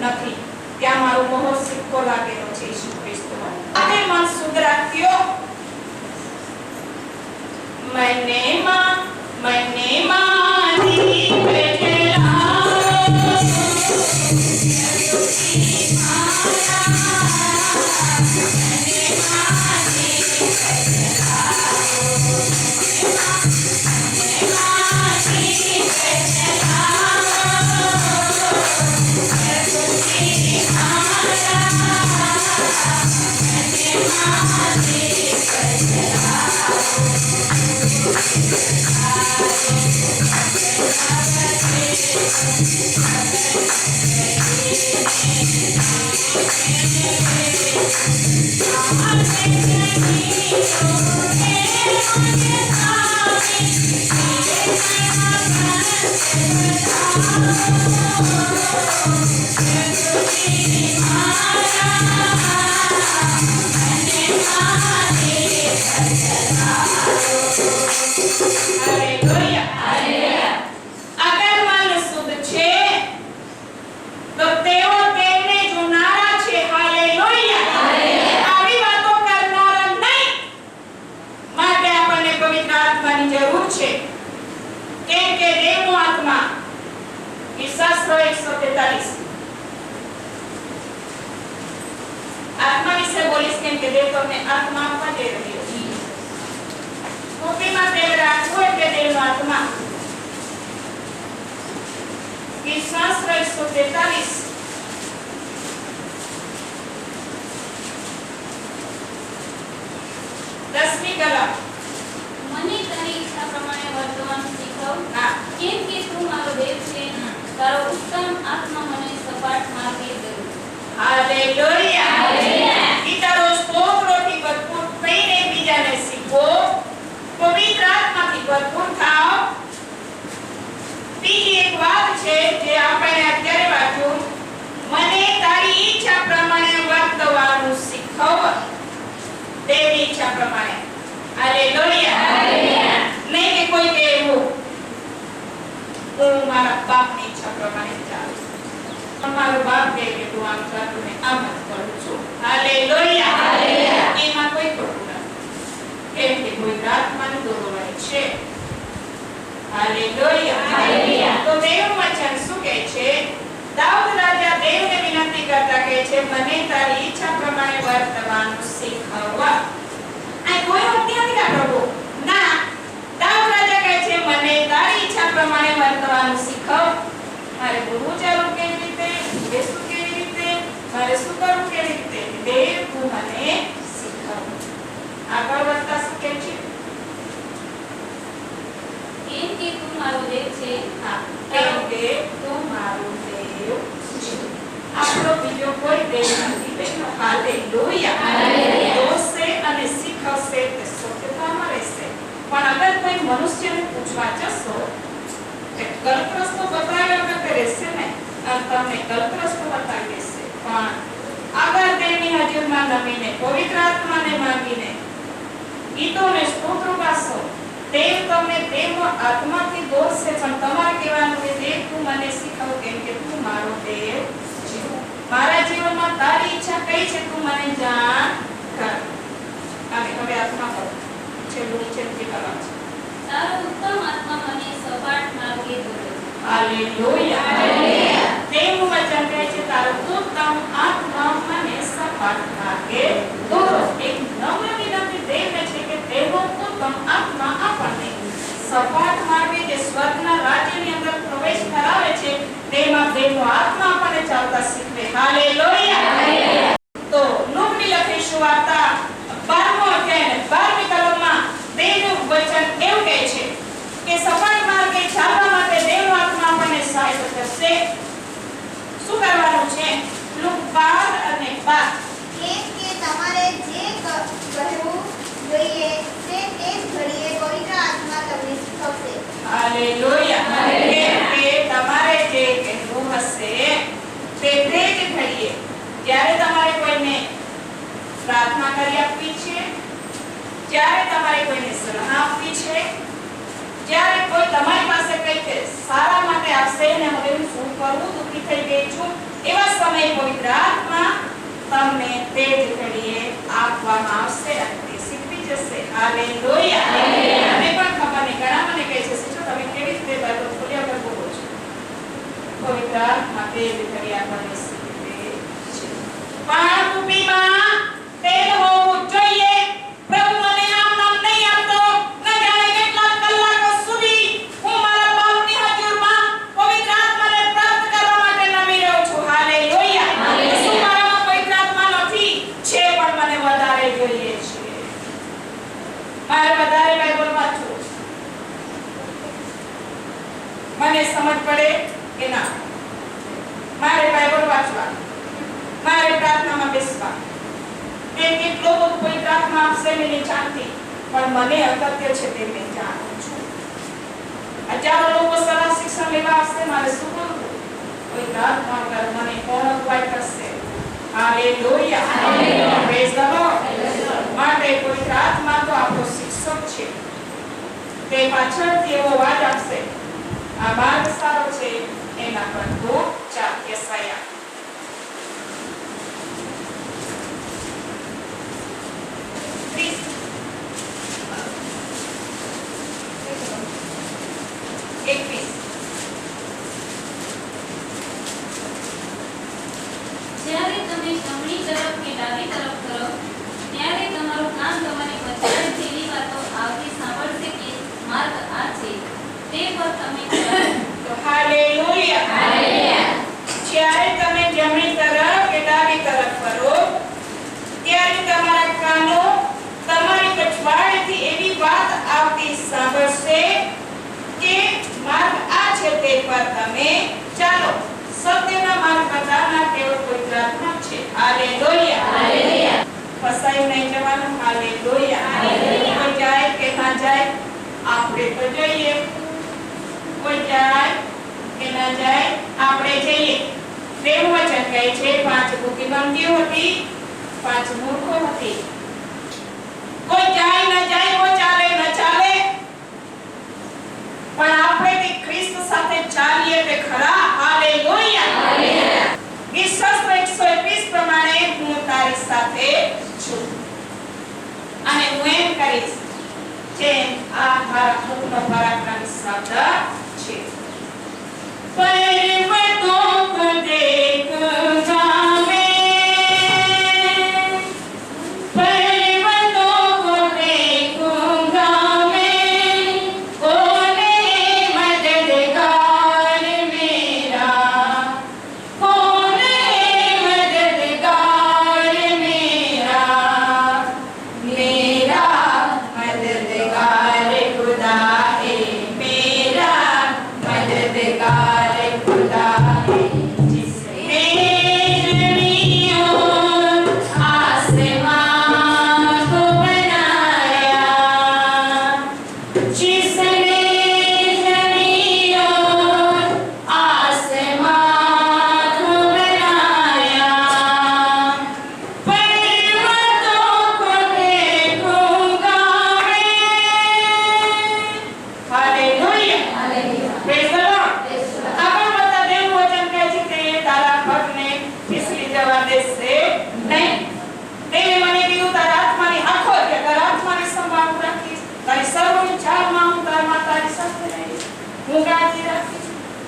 નથી. ત્યાં મારો મોહ સિક્કો લાગેલો છે ઈસુ ખ્રિસ્તનો. અને મન શુદ્ધ રાખ્યો. મને માની બેઠેલા આત્મા વિશે બોલીશ કેમ કે દેવ તમને આત્મા આપવા જઈ રહ્યો છે. કોપીમાં તેલ રાખવું એટલે દેવનો આત્મા. શાસ્ત્ર 143 10મી કલમ. મને તારી ઈચ્છા પ્રમાણે વર્તવાનું શીખવ, હા. કેમ કે તું મારો દેવ છે. તારો ઉત્તમ આત્મા મને સપાટ માર્ગે દોરે. હાલેલુયા. હાલેલુયા. પિતાનો સ્તોત્રોથી ભરપૂર થઈને બીજાને શીખવો. પવિત્ર આત્માથી ભરપૂર થાઓ. બીજી એક વાત છે જે આપણે અત્યારે વાંચ્યું, મને તારી ઈચ્છા પ્રમાણે વર્તવાનું શીખવ. દેવની ઈચ્છા પ્રમાણે. હાલેલુયા. હાલેલુયા. નહીં કે કોઈ કે એવું હું મારા બાપની ઈચ્છા પ્રમાણે ચાલું. મારો બાપ કહે કે તું આમ કર, તું આમ જ કરું છું. હાલેલુયા. હાલેલુયા. એમાં કોઈ ખોટું નથી. કેમ કે કોઈ આત્માની દોરવાની છે. હાલેલુયા. હાલેલુયા. તો દેવનું વચન શું કહે છે? દાઉદ રાજા દેવને વિનંતી કરતા કહે છે, મને તારી ઈચ્છા પ્રમાણે વર્તવાનું શીખવ. આ કોઈ નથી આ પ્રભુ. ના, દાઉદ રાજા કહે છે, મને તારી ઈચ્છા પ્રમાણે વર્તવાનું શીખવ. મારે બોલવું ચાલવું કેવી રીતે, બેસવું કેવી રીતે, મારે શું કરવું કેવી રીતે, દેવ તું મને શીખવ. આગળ વધતા શું કહે છે? કેમ કે તું મારો દેવ છે. હા, કેમ કે તું મારો દેવ છે. આપણો બીજો કોઈ દેવ નથી બહેનો. હાલેલુયા. હાલેલુયા. દોષે અને શીખવશે તે સત્યતામાં રહેશે. પણ અગર કોઈ મનુષ્યને પૂછવા જશો કે ગલત રસ્તો બતાવ્યો વગર તે રહેશે ને, અને તમને ગલત રસ્તો બતાવી દેશે. પણ અગર તેની હજુરમાં નમીને પવિત્ર આત્માને માંગીને ગીતોને સ્તોત્રો ગાશો, દેવ તમને દેવનો આત્માથી દોરશે. પણ તમારે કહેવાનું કે દેવ તું મને શીખવ, કેમ કે તું મારો દેવ છે. મારા જીવનમાં તારી ઈચ્છા કઈ છે તું મને જાણ કર. અને હવે આત્મા પર છેલ્લું નીચેથી કલમ છે. તારો ઉત્તમ આત્મા મને સપાટ માર્ગે દોરે. હાલેલુયા. હાલેલુયા. દેવનું વચન કહે છે, તારો ઉત્તમ આત્મા મને સપાટ માર્ગે દોરો. એક નમ્ર વિનંતી દેવને છે કે દેવનો ઉત્તમ આત્મા આપણને સપાટ માર્ગે જે સ્વર્ગના રાજ્યની અંદર પ્રવેશ કરાવે છે, તેમાં દેવનો આત્મા આપણને ચાલતા શીખવે. હાલેલુયા. હાલેલુયા. તો લુકની લખેલી સુવાર્તા 12મો અધ્યાય અને 12મી કલમમાં દેવનું વચન એવું કહે છે કે સપાટ માર્ગે ચાલવા માટે દેવનો આત્મા આપણને સહાય કરશે. શું કરવાનું છે? લુક 12 અને 12. કેમ કે તમારે જે કહેવું જોઈએ તે જ ઘડીએ પવિત્ર આત્મા તમને શીખવશે. હાલેલુયા. હાલેલુયા. કેમ કે તમારે જે કહેવું હશે તે જ ઘડીએ, જ્યારે તમારે કોઈને પ્રાર્થના કરી આપવી છે, જ્યારે તમારે કોઈને સલાહ આપવી તમને તે જ ઘડીએ આપવામાં આવશે અને તે શીખવી જશે. હાલેલુયા. મને પણ ખબર નહીં, ઘણા મને કહે છે સિસ્ટર તમે કેવી રીતે બાઇબલ ખોલ્યા વગર બોલો છો? પવિત્ર આત્મા તે જ ઘડી આપણને શીખવે છે. પણ કુપીમાં તેલ હોવું જોઈએ. પ્રભુ મને આમ નામ નહીં આપતો. ન જાણે કેટલા કલાકો સુધી હું મારા બાપની હજુરમાં પવિત્ર આત્માને પ્રાપ્ત કરવા માટે નમી રહ્યો છું. હાલેલુયા. શું મારામાં પવિત્ર આત્મા નથી? છે, પણ મને વધારે જોઈએ છે. મારે વધારે બાઇબલ વાંચવું છે. મને સમજ પડે કે ના, મારે બાઇબલ વાંચવા, મારે પ્રાર્થનામાં બેસવા. તે કેટલો બધું પવિત્ર આત્મા આપશે મને જાણતી, પણ મને અગત્ય છે તે મેં જાણું છું. હજારો લોકો સલાહ શિક્ષણ લેવા આવશે, મારે શું કરવું? પવિત્ર આત્મા વગર મને કોણ અગવાઈ કરશે? હાલેલુયા. Praise the lord. માટે પવિત્ર આત્મા તો આપણો શિક્ષક છે. તે પાછળથી એવો વાદ આપશે, આ માર્ગ સારો છે, એના પર તો ચાલ. યસાયા 30:21. જ્યારે તમે જમણી તરફ કે ડાબી તરફ કરો, ત્યારે તમારું કાન તમારી વચ્ચે જેવી વાતો આવતી સાંભળશે કે માર્ગ આ છે, તે પર તમે ચાલો. તો હાલેલુયા. જ્યારે તમે જમણી તરફ કે ડાબી તરફ ફરો, ત્યારે તમારા કાનો તમારી પછવાડેથી એવી વાત આવતી સાંભળશે કે માર્ગ આ છે, તે પર તમે ચાલો. સત્યના માર્ગ બતાવનાર તેઓ પવિત્ર આત્મા છે. હાલેલુયા. ફસાયું નહીં જવાનું. હાલેલુયા. કોઈ જાય કે ના જાય, આપણે તો જઈએ. કોઈ જાય કે ના જાય, આપણે જઈએ. દેવ વચન કહે છે 5 બુદ્ધિમંતીઓ હતી, 5 મૂર્ખો હતી. કોઈ જાય ન જાય, કોઈ ચાલે ન ચાલે, પણ આપણે તે ખ્રિસ્ત સાથે ચાલીએ તે ખરા. હાલેલુયા. વિશ્વાસ 121 પ્રમાણે હું તારી સાથે છું અને હું એમ કરીશ જે આ મારા મુખનો પરાક્રમી શબ્દ છે. પર્વતો પર દેખા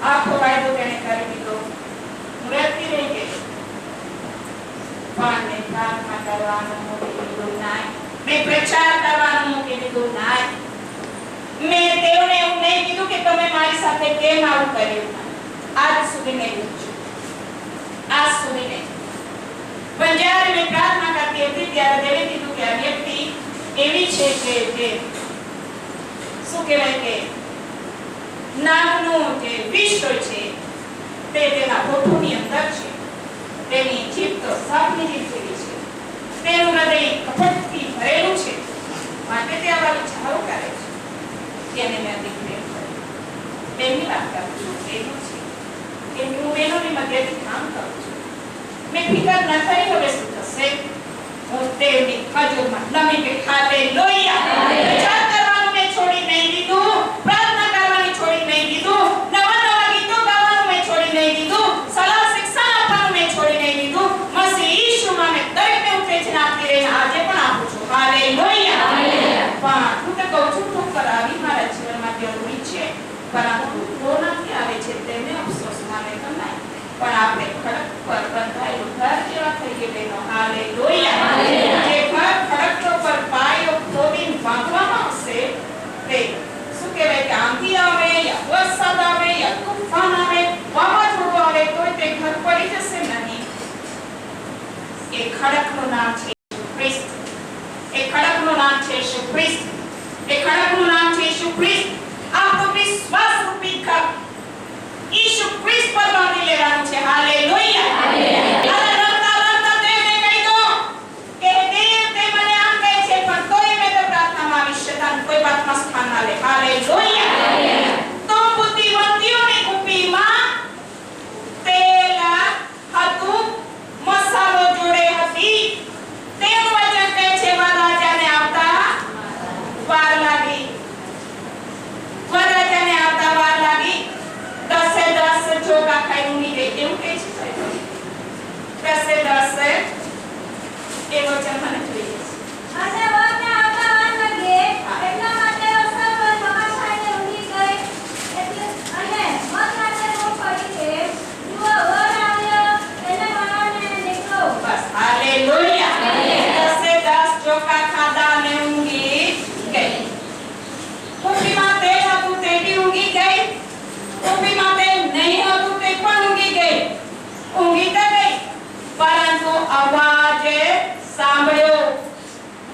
આખો વાયદો તેને કરી દીધો. મૃત્યુ રહી ગઈ. પણ મેં પ્રાર્થના કરવાનું મૂકી દીધું નહીં. મેં પ્રચાર કરવાનું મૂકી દીધું નહીં. મેં તેઓને એવું નહીં કીધું કે તમે મારી સાથે કેમ આવું કર્યું. આજ સુધી નહીં પૂછ્યું. આજ સુધી નહીં. પણ જ્યારે મેં પ્રાર્થના કરતી હતી ત્યારે દેવે કીધું કે આ વ્યક્તિ એવી છે કે જે શું કહેવાય કે નાગનું જે વિષ હોય છે તે તેના હોઠોની અંદર છે. તેની જીભ તો સાપની જીભ જેવી છે. તેનું હૃદય કપટથી ભરેલું છે. માટે તે આવા વિચારો કરે છે. તેને મેં અધિક પ્રેમ કર્યો. પ્રેમની વાત કરું છું. એવું છે કેમ કે હું બહેનોની મધ્યથી કામ કરું છું. મેં ફિકર ન કરી હવે શું થશે. હું તેની હજુરમાં નમી ગઈ. હાલેલુયા. પ્રચાર કરવાનું મેં છોડી નહીં દીધું. પ્રાર્થના કરવાની છોડી નહીં દીધું. નવા નવા ગીતો ગાવાનું મેં છોડી નહીં દીધું. સલાહ શિક્ષણ આપવાનું મેં છોડી નહીં દીધું. મસીહ ઈસુમાં મેં પરંતુ રોનાથી આવે છે તેને અફસોસ માને તો નહીં, પણ આપણે ખડક પર બંધાયેલું ઘર જેવા થઈએ બહેનો. હાલેલુયા. જે ઘર ખડક પર પાયો ખોદીને બાંધવામાં આવશે તે શું કહેવાય કે આંધી આવે યા વરસાદ આવે યા તુફાન આવે વાવાઝોડું આવે તોય તે ઘર પડી જશે નહીં. એ ખડકનું નામ છે ઈસુ ખ્રિસ્ત. એ ખડકનું નામ છે ઈસુ ખ્રિસ્ત. એ ખડકનું નામ છે ઈસુ ખ્રિસ્ત. આપણો વિશ્વાસ રૂપી ઘર ઈસુ ખ્રિસ્ત પર બાંધી લેવાનું છે. હાલેલુયા. અને રડતા દેવને કહી દો કે દેવ તે મને આમ કહે છે પણ તોય મેં તો પ્રાર્થનામાં આવી શેતાન કોઈ વાતમાં સ્થાન ના લે. હાલેલુયા. તો બુદ્ધિવંતીઓની કુપીમાં તેલ હતું, મસાલો જોડે હતી. તેનું વચન કહે છે વરરાજાને આવતા વાર લાગી. વરરાજાને આવતા વાર લાગી. 10 ચોખા ખાઈ ઊંઘી ગઈ એવું કહે છે. 10 એ વચન મને જોઈએ છે. અને વરને આવતા વાર લાગે એટલા માટે અસર નવા ખાઈને ઊંઘી ગઈ. એટલે અને મધરાતે ઊંઘ પડી કે જુઓ વર આવ્યો એને મળવાને નીકળો. બસ હાલેલુયા. 10 ચોખા ખાધા અને ઊંઘી ગઈ. કુપીમાં તેલ હતું તે બી ઊંઘી ગઈ. કુપીમાં તેલ નહીં હતું તે પણ ઊંઘી ગઈ. ઊંઘી તો ગઈ પરંતુ અવાજ સાંભળ્યો.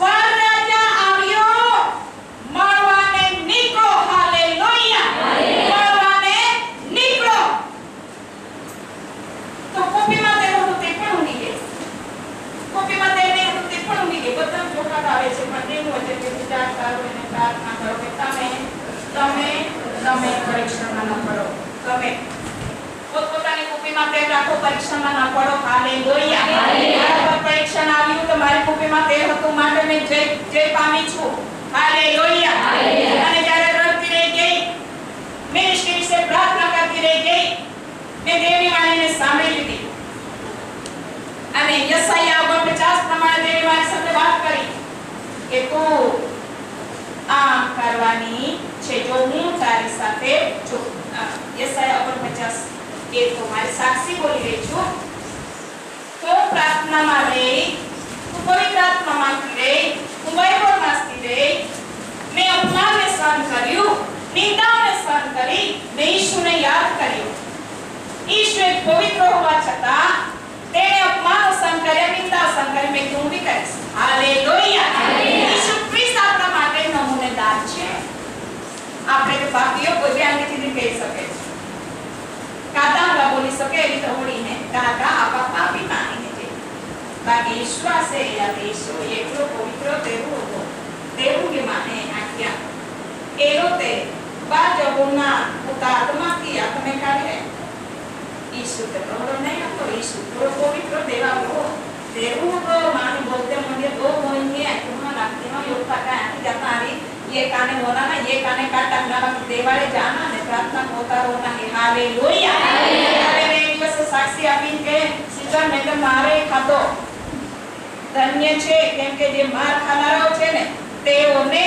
વરરાજા આવ્યો, મળવાને નીકળો. હાલેલુયા. મળવાને નીકળો. તો કુપીમાં તેલ હતું તે પણ ઊંઘી ગઈ. કુપીમાં તેલ નહીં હતું તે પણ ઊંઘી ગઈ. બધા જોખાત આવે છે પણ તેનું વચન કે વિચાર કરો અને પ્રાર્થના કરો કે તમે પરીક્ષામાં ન પડો. તમે પોતપોતાની કુપીમાં તેલ રાખો, પરીક્ષામાં ન પડો. હાલેલુયા. મારા પર પરીક્ષા આવ્યું તો મારી કુપીમાં તેલ હતું માટે મેં જય પામી છું. હાલેલુયા. અને જ્યારે રડતી રહી ગઈ, મિનિસ્ટ્રી વિશે પ્રાર્થના કરતી રહી ગઈ, મેં દેવની વાણીને સાંભળી લીધી. અને યશાયા 49 પ્રમાણે દેવી મારી સાથે વાત કરી કે તું આમ કરવાની છે જો હું તારી સાથે છું. યશાયા 49 એ તો મારી સાક્ષી બોલી રહી છું. હું પ્રાર્થનામાં રહી, હું પવિત્ર આત્મા માંગતી રહી, હું બાઇબલ વાંચતી રહી, મેં અપમાનને સહન કર્યું, નિંદાઓને સહન કરી, મેં ઈશુને યાદ કર્યો. ઈશુ એક પવિત્ર હોવા છતાં તેણે અપમાન સહન કર્યા, નિંદા સહન કરી. મેં હું બી કરીશ. હાલેલુયા. ઈસુ ખ્રિસ્ત આપણા માટે નમૂનેદાર છે. આપણે તો પાપીઓ કોઈ અંગેથી કહી શકે છે. કાતા બોલી શકે એવી તો હોડીને કાકા આપા પાપી માનીને છે. બાકી વિશ્વાસે યાદ ઈસુ એટલો પવિત્ર તેવું કે માને આખ્યા એનો તે બાજુના ઉતારમાંથી આપને કાઢે. ईशु के तोड़ो नहीं है तो ईशु तो पवित्र देवा वो देवो को मान बोलते होंगे दो होंगे तुम्हारा लगते हो योगा का जाता है ये काने होना ना ये काने का टंगा देवाले जाना ने प्रार्थना होता होना है. हालेलुया. अरे रे દિવસ સાક્ષી આપીને કે સિઝન મે તો મારે ખાતો ધન્ય છે કેમ કે જે માર ખાનારાઓ છે ને તેઓને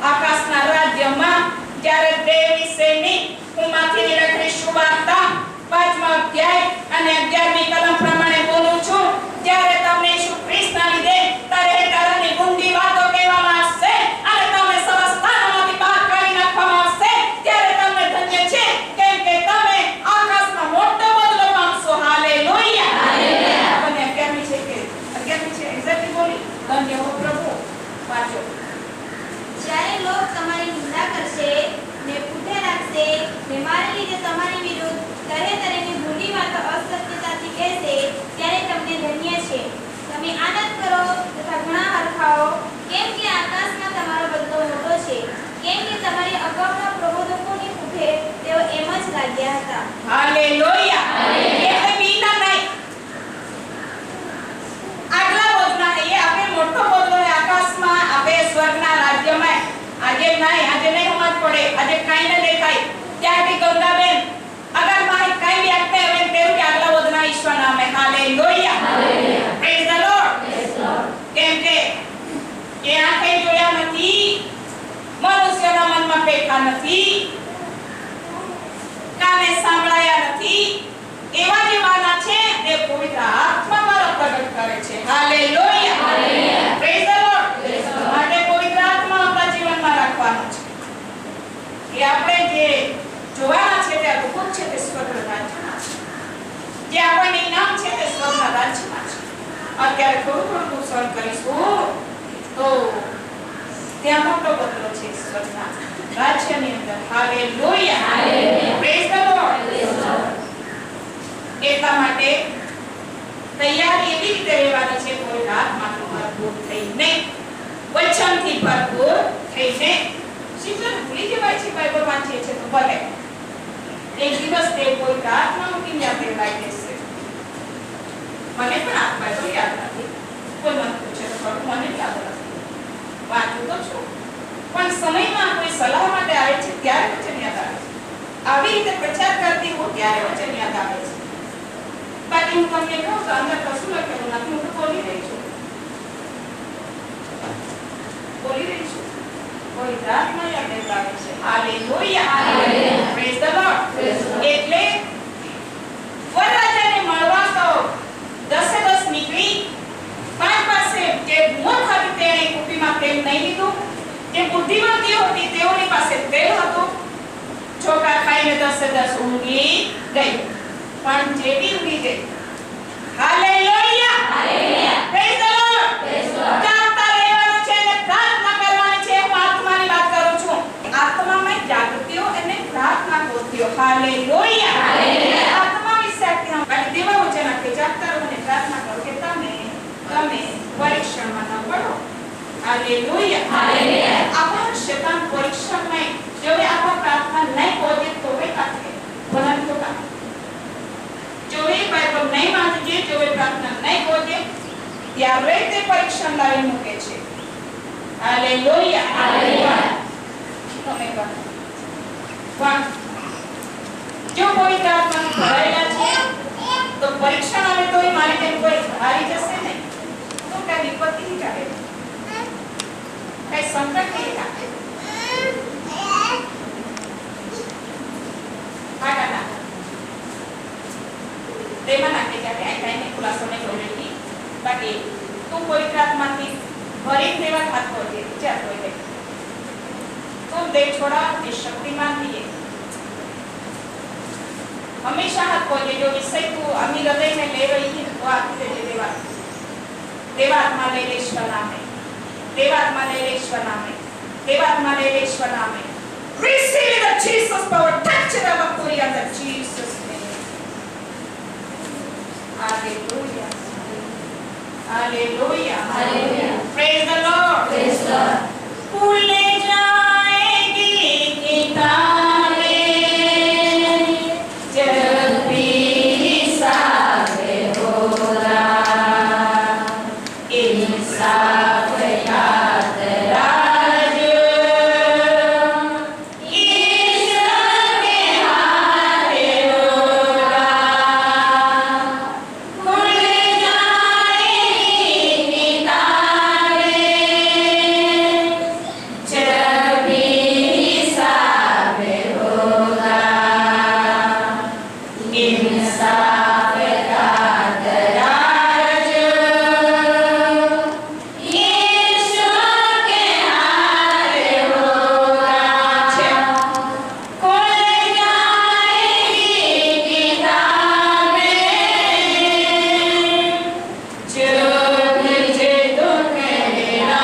આકાશના રાજ્યમાં જ્યારે દેવ વિશેની ઉમાંથી નીકળી સુવાર્તા 5મા અધ્યાય અને 11મી કલમ પ્રમાણે બોલું છું. જ્યારે તમને ઈસુ ખ્રિસ્તના લીધે તરહની ગુંડી વાતો કહેવામાં આવશે અને તમને સમસ્તામાંથી બહાર કાઢી નાખવામાં આવશે ત્યારે તમને ધન્ય છે કેમ કે તમે આકાશમાં મોટો બદલો પામશો. હાલેલુયા. અને 11મી છે કે 11મી છે એક્ઝેક્ટલી બોલી ધન્ય હો પ્રભુ. વાંચો. જ્યારે લોક તમારી નિંદા કરશે ને પૂઠે રાખશે ને મારી લીધે તમારી વિરુદ્ધ કહે રાજ્યમાં છે. અત્યારે થોડું સહન કરીશું તો ત્યાં મોટો બદલો છે સ્વર્ગના રાજ્યની અંદર. Hallelujah, praise the lord. એટલા માટે તૈયારી એવી રીતે રહેવાની છે, કોઈ આત્માથી ભરપૂર થઈને, વચનથી ભરપૂર થઈને. શિક્ષણ ભૂલી જવાય છે, બાઇબલ વાંચીએ છે તો ભલે એક દિવસ તે કોઈ આત્માનું કિન્યા કહેવાય દેશે. મને પણ આ બાઇબલ યાદ નથી, કોઈ મને પૂછે તો મને યાદ નથી, વાંચું તો છું, પણ સમયમાં કોઈ સલાહ માટે આવે છે ત્યારે વચન યાદ આવે છે. આવી રીતે પ્રચાર કરતી હું ત્યારે વચન યાદ આવે છે. બાકી હું તમને કહું તો અંદર કશું લખેલું નથી, હું તો બોલી રહી છું. કોઈ રાતમાં યાદ આવે છે. Hallelujah, praise the lord. એટલે વરરાજાને મળવા તો 10 નીકળી. 5 પાસે જે મૂર્ખ હતી તેણે કુપીમાં તેલ નહીં લીધું, જે બુદ્ધિમતીઓ હતી તેઓની પાસે તેલ હતું. ચોખા ખાઈને 10 ઊંઘી ગઈ, પણ જેવી ઊંઘી ગઈ, હાલેલુયા, પ્રેઝ ધ લોર્ડ, જાગતા રહેવાનું છે અને પ્રાર્થના કરવાની છે. હું આત્માની વાત કરું છું. આત્મામાં જાગૃતિઓ અને પ્રાર્થના કરજો. હાલેલુયા, આત્મા વિશે અને દેવા વચન આપે, જાગતા રહો અને પ્રાર્થના કરો કે તમે પરીક્ષણમાં ન પડો. હાલેલુયા, આપણા શૈતાન પરીક્ષણમાં જો આપણા પ્રાર્થના નહીં પહોંચે તો એ કાઢે બનાવી તો કાઢે. જો એ બાઇબલ નહીં વાંચે, જો એ પ્રાર્થના નહીં પહોંચે ત્યારે તે પરીક્ષણ લાવી મૂકે છે. હાલેલુયા, તમે પણ જો કોઈ આત્માનું ભરાયેલા છે તો પરીક્ષણ આવે તો એ મારી જેમ કોઈ હારી જશે નહીં, તો કઈ વિપત્તિ નહીં આવે, કઈ સંકટ નહીં આવે. તેમાં નાખે જાતે આઈને ખુલાસો નહીં કરી. બાકી તું કોઈ આત્માથી ભરી દેવા હાથ પહોંચે ચાલ કોઈ દે तुम दे छोड़ा ये शक्तिमान भी है. हमेशा हाथ पहुंचे जो विषय तू अमी हृदय में ले रही थी वो आपकी दे देवा देवात्मा ले ईश्वर नाम है, देवात्मा ले ईश्वर नाम है, देवात्मा ले ईश्वर नाम है. Receive the Jesus power, touch the Bakuri and the Jesus name. Hallelujah, hallelujah, hallelujah. Praise the Lord, praise the Lord. भूले जाएगी किताबें जब भी हिसाब होगा, इंसाफ का तराज ईश्वर के हाथ होगा. भूल जाएगी किताबें जब भी हिसाब होगा, इंसाफ का तराज ईश्वर के हाथ होगा. खुल जाएगी किताबें जो मुझे दुख रहा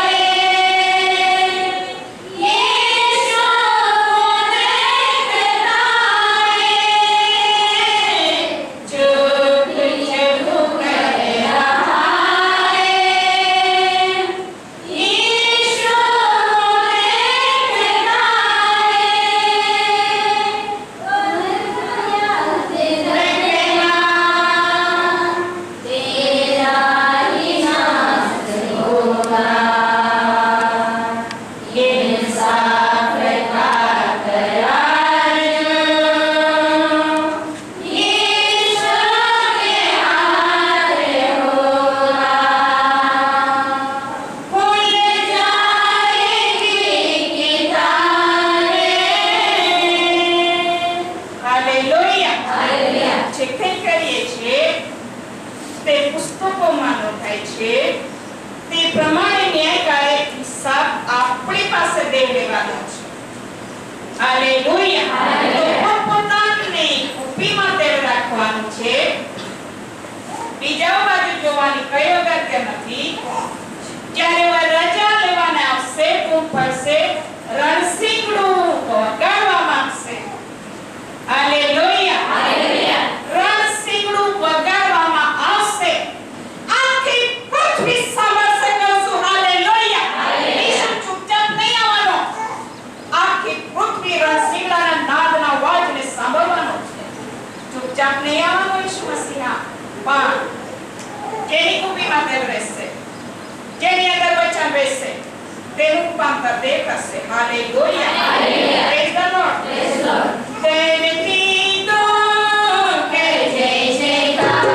है, ईश्वर देखता है. जो मुझे दुख रहा है, ईश्वर देखता तेरा ही नाम होगा, इंसाफ का तराज ईश्वर के हाथ होगा. भूल जाएगी किताबें. Hallelujah, hallelujah. જે કંઈ કરીએ છીએ તે પુસ્તકોમાં નોંધાય છે, તે પ્રમાણે ન્યાયકારક હિસાબ આપણી પાસે દેવ લેવાનો છે. હાલેલુયા, તો પોતાને કુપીમાં તેલ રાખવાનું છે બીજા બાજુ જોવાની કઈ અગત્ય નથી. જ્યારે રજા લેવાને આવશે ટૂંક પડશે રણસીંગડું વગાડવામાં આવશે. Hallelujah hallelujah. રણસીંગડું વગાડવામાં આવશે. આખી પૃથ્વી સાંભળશે. કહું હાલેલુયા હાલેલુયા. ચૂપચાપ નહીં આવવાનો. આખી પૃથ્વી રણસીંગડાના નાદના અવાજને સાંભળવાનો છે. ચૂપચાપ નહીં આવવાનો ઈસુ મસીહા. પણ જેની કુપીમાં તેલ રહેશે, જેની અંદર વચન રહેશે, તેનું રૂપાંતર તે કરશે. Hallelujah hallelujah. Praise the lord praise the lord. તેને કીધું કે જય જયકાર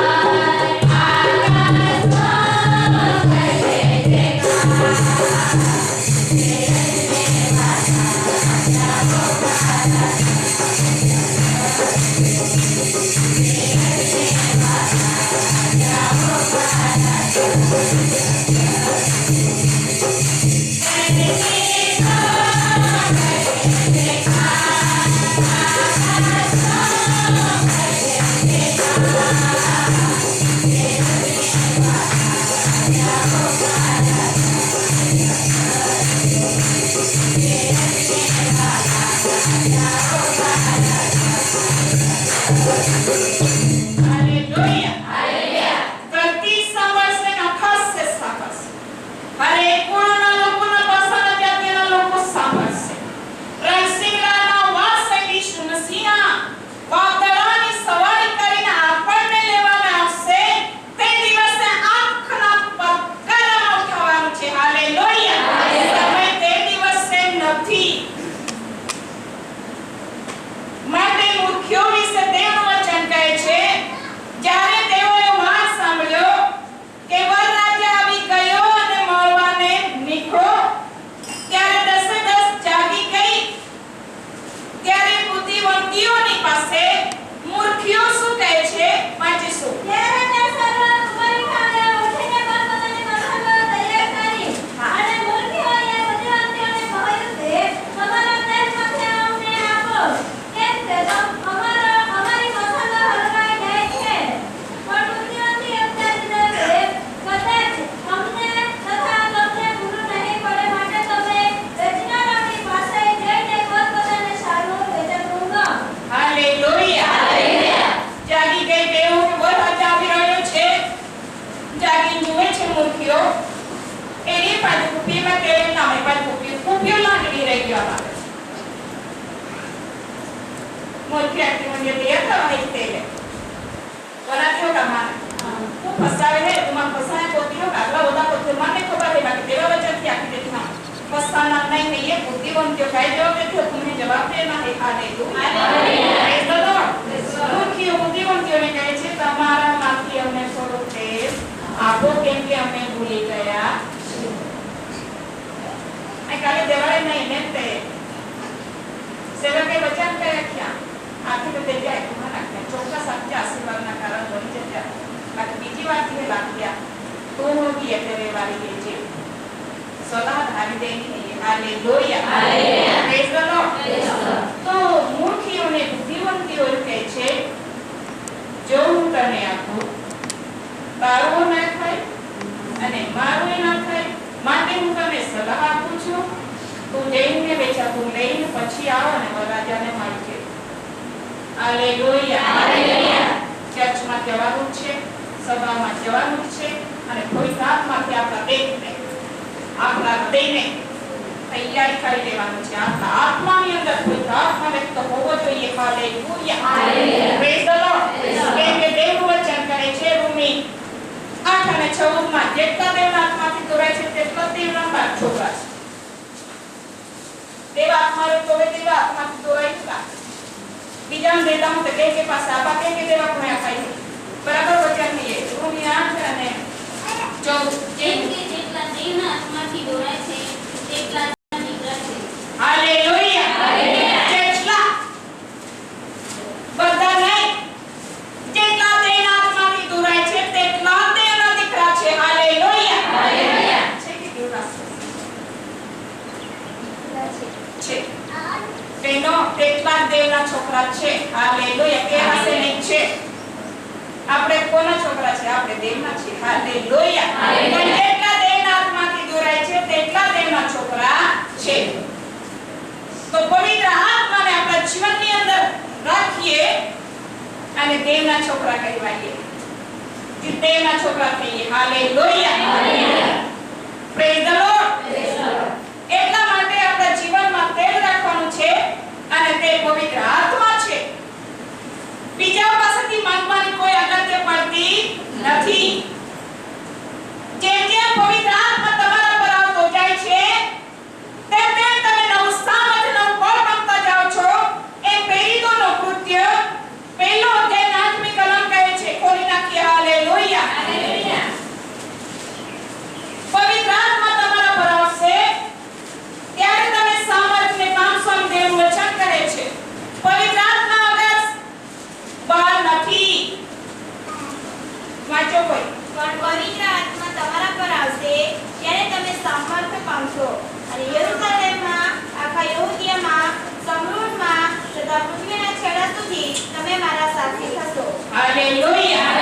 આકાશમાં જય જયકાર. આપણે કોના છોકરા છે? આપણે દેવના છીએ. હાલેલુયા. પણ જેટલા દેવના આત્માથી દોરાય છે તેટલા દેવના છોકરા છે. તો પવિત્ર આત્માને આપણા જીવનની અંદર રાખીએ અને દેવના છોકરા કહેવાઈએ. દેવના છોકરા થઈએ. હાલેલુયા. Praise the lord. એટલા માટે આપણા જીવનમાં તેલ રાખવાનું છે અને તે પવિત્ર આત્મા છે. બીજા પાસેથી માંગવાની કોઈ અગત્ય પડતી નથી. જેમ જેમ પવિત્ર આત્મા તમારા પર આવતો જાય છે તેમ તેમ તમે નવું સામર્થ્ય, નવું બળ પામતા જાઓ છો. એ પ્રેરિતોનું કૃત્ય પહેલો અધ્યાય 8મી કલમ કહે છે. ખોલી નાખીએ. હાલેલુયા. પવિત્ર આત્મા તમારા પર આવશે ત્યારે તમે સામર્થ્ય પામશો. દેવનું વચન કરે છે પવિત્ર આત્મા વગર બળ નથી. વાંચો કોઈ. પણ પવિત્ર આત્મા તમારા પર આવશે ત્યારે તમે સામર્થ્ય પામશો અને યરૂશલેમમાં, આખા યહૂદીયામાં, સમરૂનમાં તથા પૃથ્વીના છેડા સુધી તમે મારા સાક્ષી થશો. હાલેલુયા.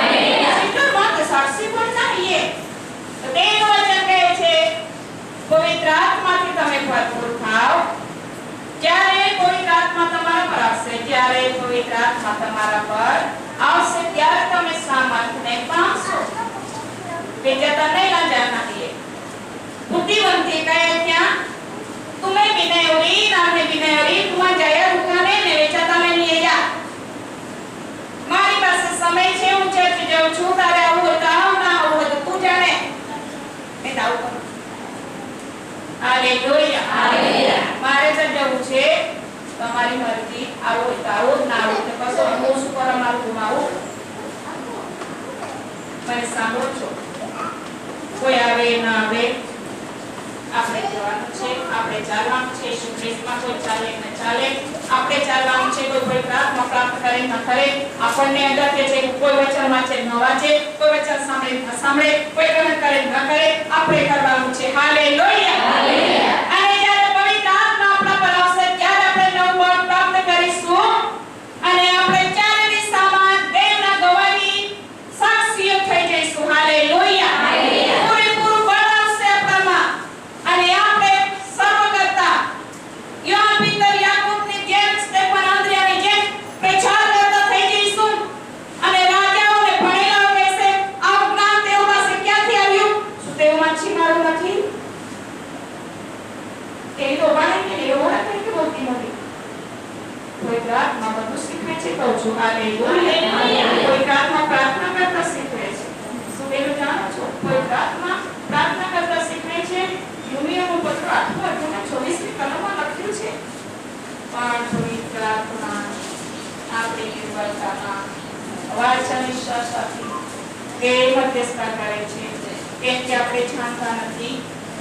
સિદ્ધ માત્ર સાક્ષી પણ ચાહીએ. તો તેનું વચન કહે છે પવિત્ર આત્માથી તમે ભરપૂર થાઓ. જ્યારે પવિત્ર આત્મા તમારા પર આવશે, જ્યારે પવિત્ર આત્મા તમારા પર આવશે ત્યારે તમે સામર્થ્યને પામશો. बेचता नहीं ना जाना है. बुद्धिवंती का क्या तुम्हें बिनयरी नामे बिनयरी तुम्हां जाया रुकाने ने बेचता में नहीं जा. मारी પાસે સમય છે. હું ચર્ચ જાઉં છું. તારે આવું હોય તો આવ, ના આવું હોય તો તું જાણે. મેં આવું કરું. હાલેલુયા. હાલેલુયા. મારે તો જવું છે. તમારી મરજી. આવું હોય તો આવું, ના આવું તો કશો. હું શું કરવા મારું ગુમાવું? મને સાંભળો છો? કોઈ આવે ના આવે આપણે જવાનું છે. આપણે ચાલવાનું છે. ઈસુ ખ્રિસ્તમાં કોઈ ચાલે ન ચાલે આપણે ચાલવાનું છે. કોઈ કોઈ પ્રાર્થના પ્રાપ્ત કરે ન કરે આપણને અગત્ય છે. કોઈ વચન વાંચે ન વાંચે, કોઈ વચન સાંભળે ન સાંભળે, કોઈ ગ્રહણ કરે ન કરે, આપણે કરવાનું છે. હાલેલુયા. હાલેલુયા. અને જ્યારે પવિત્ર આત્મા આપણા પર આવશે ત્યારે આપણે નવું બળ પ્રાપ્ત કરીશું અને આપણે ચારે દિશામાં દેવના ગવાહી સાક્ષીઓ થઈ જઈશું. હાલેલુયા. હાલેલુયા. પૂરેપૂરું બળ આવશે આપણામાં અને આપણે સર્વ કરતા યોહાન, પીતર, યાકૂબની જેમ, સ્ટેફન, આંદ્રિયાની જેમ પ્રચાર કરતા થઈ જઈશું અને રાજાઓને ભણેલાઓ કહેશે આ જ્ઞાન તેઓ પાસે ક્યાંથી આવ્યું? શું તેઓમાં છીનારું નથી? તે તો ભણે કે એવો નથી કે બોલતી નથી. કોઈ પ્રાર્થના બધું શીખવે છે. કહું છું હાલેલુયા. કોઈ પ્રાર્થના પ્રાર્થના કરતા શીખવે છે. શું તેનું જાણો છો? કોઈ પ્રાર્થના કરતા શીખવે છે. યુનિયનનું પત્ર 8:24 કલમમાં લખ્યું છે. પણ થોડી પ્રાર્થના આપણી નિર્બળતામાં વાચાની શાસ્ત્રથી તે મધ્યસ્થતા કરે છે. કેમ કે આપણે જાણતા નથી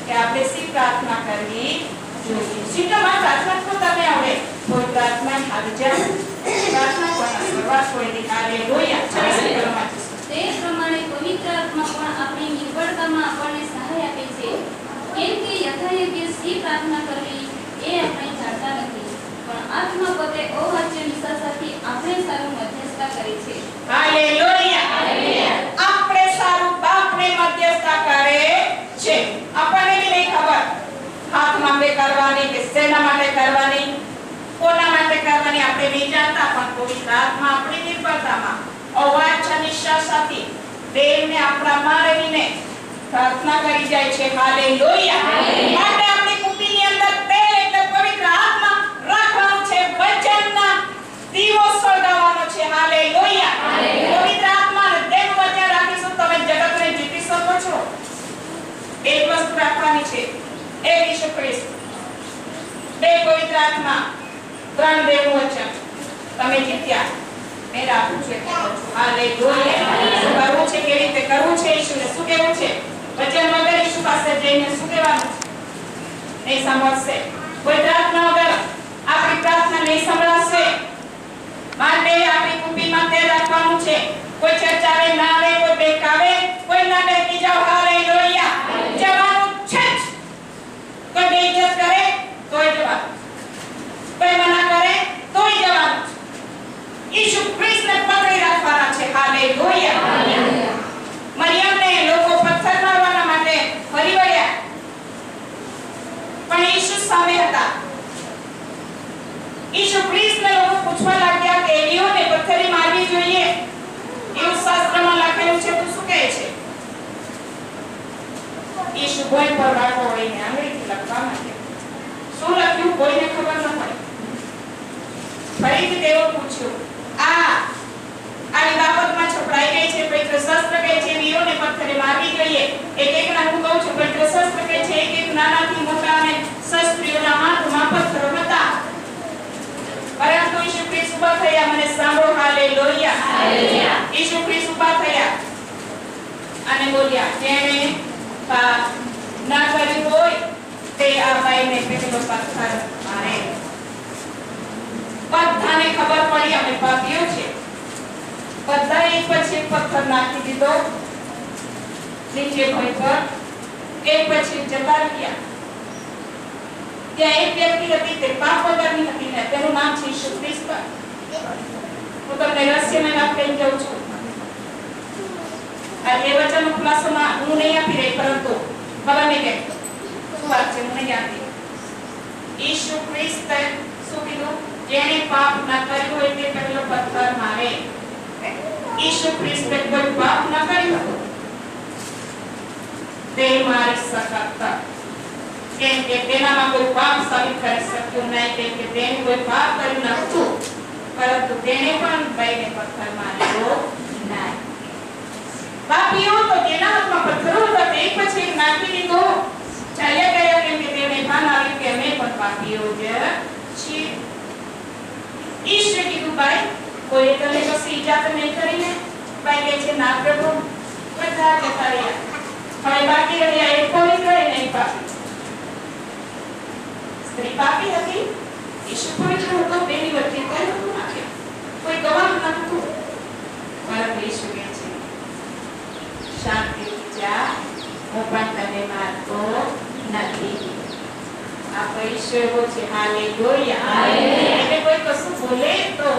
કે આપણે શી પ્રાર્થના કરવી જોઈએ. સીધા પ્રાર્થના તો તમે આવડે. કોઈ પ્રાર્થના હાલ જાઓ. પ્રાર્થના કોના શરૂઆત કોઈ હાલેલુયા. 26 કલમમાં તે પ્રમાણે પવિત્ર આત્મા પણ આપણી નિર્બળતામાં આપણને સહાય આપે છે. કેમ કે યથાયોગ્ય સી પ્રાર્થના કરવી એ આપણે જાણતા નથી, પણ આત્મા પોતે અવાચ્ય નિશાસાથી આપણે સારું મધ્યસ્થતા કરે છે. હાલેલુયા. હાલેલુયા. આપણે સારું બાપને મધ્યસ્થતા કરે છે. આપણને બી નહીં ખબર હાથમાં બે કરવાની કે શેના માટે કરવાની, કોના માટે કરવાની આપણે નહીં જાણતા, પણ પવિત્ર આત્મા આપણી નિર્બળતામાં અવાચ્ય નિશાસાથી દેવને આપણામાં રહીને પ્રાર્થના કરી જાય છે. હાલેલુયા. માટે આપણી કુપીની અંદર તેલ એટલે પવિત્ર આત્મા રાખવાનું છે. વચનના દીવો સળગાવવાનો છે. હાલેલુયા. પવિત્ર આત્મા અને દેવ વચ્ચે રાખીશું તમે જગતને જીતી શકો છો. એક વસ્તુ રાખવાની છે. એક ઈસુ ખ્રિસ્ત, બે પવિત્ર આત્મા, ત્રણ દેવનું વચન. તમે જીત્યા. મેં રાખું છું એટલે કહું છું. હાલેલુયા. શું કરવું છે, કેવી રીતે કરવું છે, ઈશુને શું કહેવું છે, વચન વગર ઈશુ પાસે જઈને શું કહેવાનું છે? નહીં સાંભળશે. કોઈ પ્રાર્થના વગર આપણી પ્રાર્થના નહીં સંભળાશે. માટે આપણી કુપીમાં તે રાખવાનું છે. કોઈ ચર્ચાવે ના આવે, કોઈ બેકાવે, કોઈ ના બેસી જાવ. હાલેલુયા. જવાનું છે જ. કોઈ બેઇજ્જત કરે તોય જવાનું, કોઈ મના કરે તોય જવાનું. ઈસુ ખ્રિસ્તને પકડી રાખવાના છે. હાલેલુયા. ભોંય પર રાખો વળીને આંગળીથી લખવા માંડ્યા. શું લખ્યું કોઈને ખબર ન પડી. ફરીથી તેઓ પૂછ્યું, આની બાબતમાં છપડાઈ ગઈ છે, પવિત્ર શાસ્ત્ર કહે છે વીરોને પથ્થરે મારવી જોઈએ. એક-એકના હું કહું છું, પવિત્ર શાસ્ત્ર કહે છે એક-એક નાનાથી મોટા અને શસ્ત્રીઓના હાથમાં પથ્થરો હતા. પરંતુ ઈસુ ખ્રિસ્ત ઊભા થયા. મને સાંભળો, હાલેલુયા, હાલેલુયા. ઈસુ ખ્રિસ્ત ઊભા થયા અને બોલ્યા, જેણે પાપ ના કર્યું હોય તે આ બાઈને પેલો પથ્થર મારે. બધાને ખબર પડી અમે પાપીઓ છે. બધા એક પછી એક પથ્થર નાખી દીધો નીચે ભોંય પર. એક પછી જતા રહ્યા. ત્યાં એક વ્યક્તિ હતી, તે પાપ વગરની હતી ને તેનું નામ છે ઈસુ ખ્રિસ્ત. હું તમને રહસ્યમય વાત કહી દઉં છું. આ એ વચનનો ખુલાસોમાં હું નહીં આપી રહી, પરંતુ ખબર નહીં કે શું વાત છે, હું નહીં આપી. ઈસુ ખ્રિસ્ત શું કીધું? જેણે પાપ ના કર્યું હોય તે પહેલો પથ્થર મારે. ઈસુ ખ્રિસ્તે કોઈ પાપ ના કર્યું હતું તે મારી શકતા, કેમ કે તેનામાં કોઈ પાપ સાબિત કરી શક્યું નહીં, કેમ કે તેને કોઈ પાપ કર્યું નહોતું. પરંતુ તેને પણ બાઈને પથ્થર માર્યો નહીં. પાપીઓ તો જેના હાથમાં પથ્થરો હતા તે એક પછી એક નાખી દીધો, ચાલ્યા ગયા, કેમ કે તેને ભાન આવ્યું કે અમે પણ પાપીઓ જ છીએ. ઈશ્વરે કીધું, ભાઈ કોઈ તને કશી ઈજા તો નહીં કરીને? ભાઈ કહે છે, ના પ્રભુ. બધા જતા રહ્યા. હવે બાકી રહ્યા એક પવિત્ર અને એક પાપી. સ્ત્રી પાપી હતી, ઈશ્વર પવિત્ર હતો. બેની વચ્ચે કોઈ નહોતું નાખ્યું, કોઈ ગવાહ નહોતું. પરંતુ ઈશ્વર કહે છે, શાંતિથી જા, હું પણ તને મારતો નથી. આ ઈશ્વર એવો છે, હાલેલુયા, હાલેલુયા. એટલે કોઈ કશું બોલે તો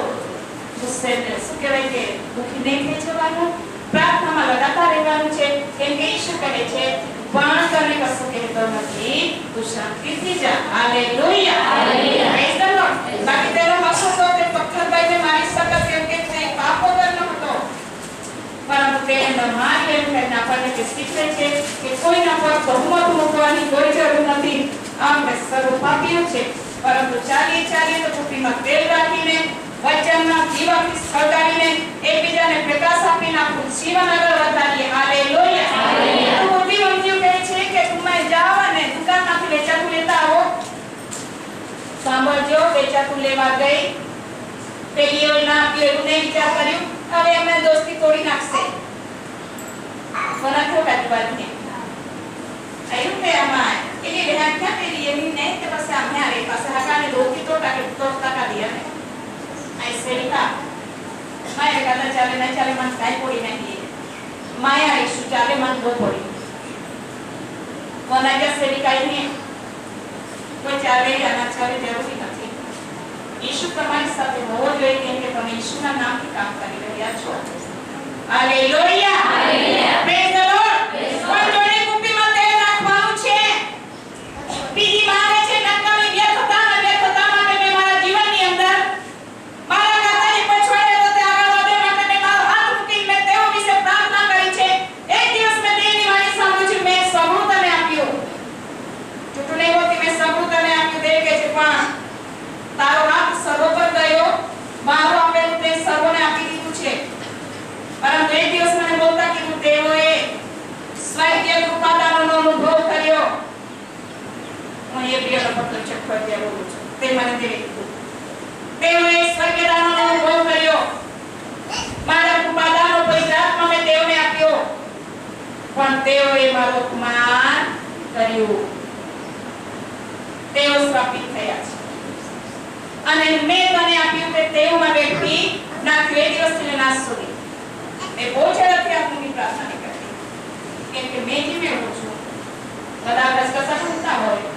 ગુસ્સે શું કહેવાય કે દુઃખી નહીં થઈ જવાનું, પ્રાર્થનામાં લગાતાર રહેવાનું છે. કેમ કે ઈશ્વર કહે છે, પણ તને કશું કહેતો નથી, તું શાંતિથી જા. Hallelujah, hallelujah. Praise the lord. બાકી તેનો મકસદ તો તે પથ્થર બાઈને મારી શકત, કેમ કે તે પાપ વગરનો હતો. પરંતુ તેને ન મારી એમ કહીને આપણને તે શીખવે છે કે કોઈના પર બહુમત મૂકવાની કોઈ જરૂર નથી. આપણે સર્વ પાપીઓ છે, પરંતુ ચાલીએ તો કુપીમાં તેલ રાખીને વચનના જીવાથી સળગાવીને એકબીજાને પ્રકાશ આપીને આપણું જીવન આગળ વધારીએ. Hallelujah, hallelujah. તો બુદ્ધિવંતીઓ કહે છે કે તમે જાઓ અને દુકાનમાંથી વેચાતું લેતા આવો. સાંભળજો, વેચાતું લેવા ગઈ પેલીઓ ના આપ્યો એવું નહીં વિચાર કર્યું, હવે અમે દોસ્તી તોડી નાખશે. બનાતો કાઢી બાજુને આયું કે આમાં એલી બહેન ક્યાં પેલી એની નહીં તે બસ આમ હે રે પાસે હકાને દોસ્તી તોડા કે તોડતા કા દિયા ને ऐसे लिखा माया कहता चले नहीं चले मन काय पड़ी नहीं माया इशू चले मन दो पड़ी कोना के से लिखाई नहीं कोई चले या ना चले जरूरी नहीं. ઈશુ તમારી સાથે હોવો જોઈએ, કેમ કે તમે ઈશુના નામથી કામ કરી રહ્યા છો. Hallelujah, hallelujah. Praise the lord. પણ જોડે કુપીમાં તેલ નાખવાનું છે. બીજી મારે છે નકામી વ્યર્થતા માટે મેં મારા જીવનની અંદર મારા કાતાને પછવાડે તો તે આગળ વધે માટે મેં મારો હાથ મૂકીને મેં તેઓ વિશે પ્રાર્થના કરી છે. એક દિવસ મેં દેવની વાણી સાંભળી છે, મેં સબૂત તને આપ્યું. જૂઠું નહીં બોલતી, મેં સબૂત તને આપ્યું. દેવ કહે છે, પણ તારો હાથ સર્વ પર ગયો, મારો આપેલું તે સર્વને આપી દીધું છે. પરંતુ એક દિવસ મને બોલતા કીધું, તેઓએ સ્વર્ગીય કૃપાદાનનો અનુભવ કર્યો. હું એ પ્રિયનો પત્ર ચક્કર ત્યાં બોલું છું, તે મને તે કીધું. તેઓએ સ્વર્ગીય દાનનો અનુભવ કર્યો. મારા કૃપાદાનો પવિત્ર આત્મા મેં તેઓને આપ્યો, પણ તેઓએ મારું અપમાન કર્યું. તેઓ શ્રાપિત થયા છે. અને મેં તને આપ્યું કે તેઓમાં વ્યક્તિ નાખ્યું એ દિવસથી લઈને આજ સુધી. મેં બહુ ઝડપથી આપની પ્રાર્થના નહીં કરતી, કેમ કે મેં જે મેળવું છું બધા કસકસા કરતા હોય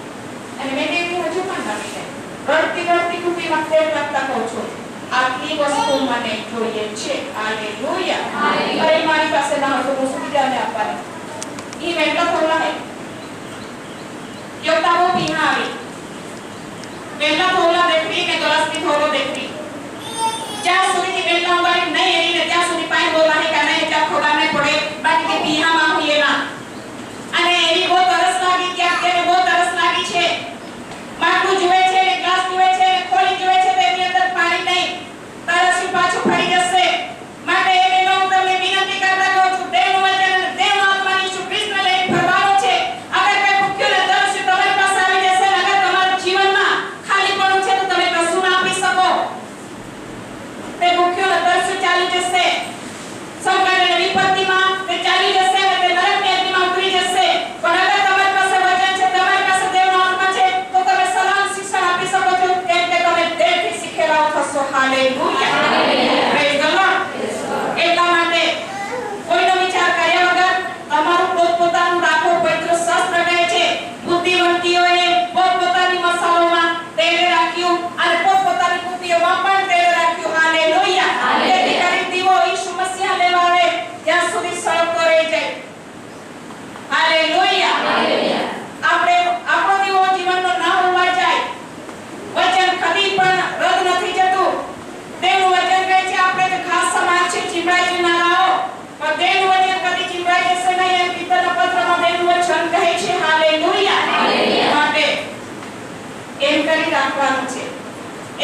અને મેં તેની હજુ પણ નમી જાય. રડતી કુપીમાં તેલ રાખતા કહું છું, આટલી વસ્તુ મને જોઈએ છે. Hallelujah, hallelujah. અરે મારી પાસે ના હોય તો હું શું બીજાને આપવાની? ઈ મેટલા થોડા હે યોતા वो पीना आवे पहला थोड़ा देखरी ने गलास की थोड़ो देखरी જ્યાં સુધી બેલના ઉગાડી નહીં એની ને ત્યાં સુધી પાણી બોલાહી કે નહીં ત્યાં થોડા ને પડે બાકી કે પીહા માં હોઈએ ના અને એની બહુ તરસ થઈ જાય. હાલેલુયા. આપણે આપણો દીવો જીવનનો ના હોવા જાય. વચન કદી પણ રદ નથી જતું. તેનું વચન કહે છે આપણે તો ખાસ સમાજ છે ચીમડાઈ ના રહો, પણ તેનું વચન કદી ચીમડાઈ જશે નહીં એમ પિતરના પત્રમાં તેનું વચન કહે છે. હાલેલુયા. માટે એમ કરી રાખવાનું છે.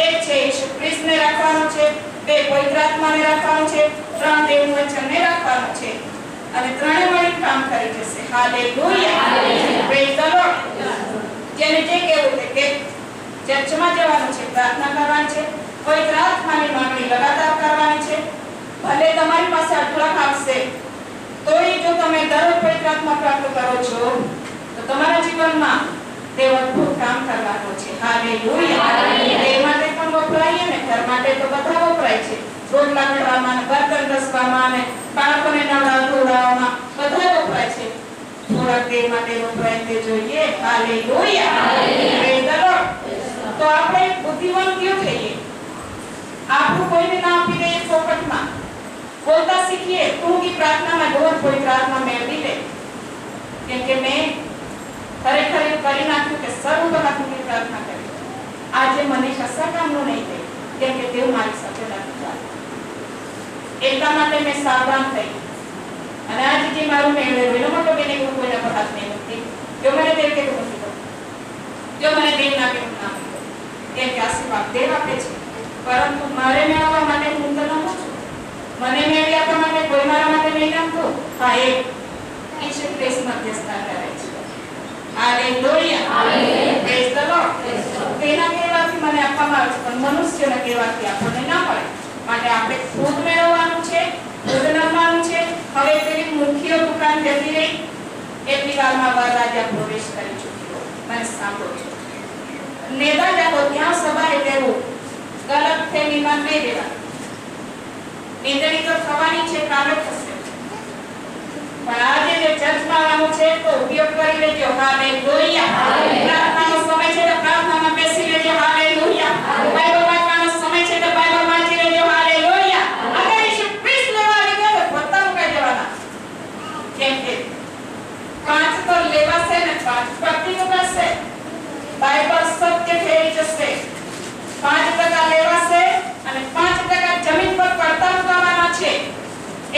એક છે ઈસુ ખ્રિસ્તને રાખવાનું છે, બે પવિત્ર આત્માને રાખવાનું છે, ત્રણ દેવનું વચનને રાખવાનું છે અને ત્રણે મળી કામ કરી જશે. હાલેલુયા. Praise the lord. જેને જે કહેવું છે કે ચર્ચમાં જવાનું છે, પ્રાર્થના કરવાની છે, પવિત્ર આત્માની માંગણી લગાતાર કરવાની છે. ભલે તમારી પાસે અઢળક આવશે તોય જો તમે દરરોજ પવિત્ર આત્મા પ્રાપ્ત કરો છો તો તમારા જીવનમાં તે અદ્ભુત કામ કરવાનું છે. હાલેલુયા. એ માટે પણ વપરાય ને ઘર માટે તો બધા વપરાય છે. રોટલા ઘડવામાં, બર્તન ઘસવામાં અને બાળકોને નવડાવવામાં બધા વપરાય છે. થોડાક દેર માટે વપરાય તે જોઈએ. હાલેલુયા. Praise the lord. તો આપણે બુદ્ધિવંતીઓ થઈએ. આપણું કોઈને ના આપી દઈએ ચોપટમાં. બોલતા શીખીએ. ટૂંકી પ્રાર્થનામાં રોજ પવિત્ર આત્મા મેળવી લે. કેમ કે મેં ખરેખર એવું કરી નાખ્યું કે સર્વતોની પ્રાર્થના કરી. આજે મને કશા કામનું નહીં થઈ કેમ કે તેવું મારી સાથે નથી ચાલતું. એટલા માટે મેં સાવધાન થઈ અને આજે જે મારું મેળવેલું એનો મતલબ એને હું કોઈના પર હાથ નહીં મૂકતી. જો મને દેવ કે નથી કરું, જો મને દેવ ના કે ના મૂકો, કેમ કે આશીર્વાદ દેવ આપે છે. પરંતુ મારે મેળવવા માટે હું તો ન છું. મને મેળવી આપવા માટે કોઈ મારા માટે નહીં નાખતું. હા, એક ઈસુ ખ્રિસ્ત મધ્યસ્થતા કરે છે. હાલેલુયા. Praise the lord. તેના કહેવાથી મને આપવામાં આવે છે પણ મનુષ્યના કહેવાથી આપણને ના મળે. માટે આપણે ખુદ મેળવવાનું છે, ખુદ નમવાનું છે. હવે પેલી મુખ્ય દુકાન જતી રહી એટલી વારમાં વરરાજા પ્રવેશ કરી ચૂક્યો. મને સાંભળો છો. નેતા જાતો ત્યાં સભાએ તેવું ગલત ફેમીમાં નહીં રહેવા. નિંદણી તો થવાની છે, કાલે થશે. પણ આજે જે ચર્ચમાં આવવાનું છે તો ઉપયોગ કરી લેજો. હાલેલુયા. પ્રાર્થનાનો સમય છે તો પ્રાર્થનામાં બેસી લેજો. હાલેલુયા. બાઇબલ વાંચવાનો સમય છે તો બાઇબલ વાંચી લેજો. હાલેલુયા. અગર ઈસુ ખ્રિસ્ત લેવા આવી ગયા તો બધા મુકાઈ જવાના. કેમ કે 5 તો લેવાશે ને 5 પરથી મુકાશે. બાઇબલ સત્ય થઈ જશે. 5% લેવાશે અને 5% જમીન પર પડતા મુકાવાના છે.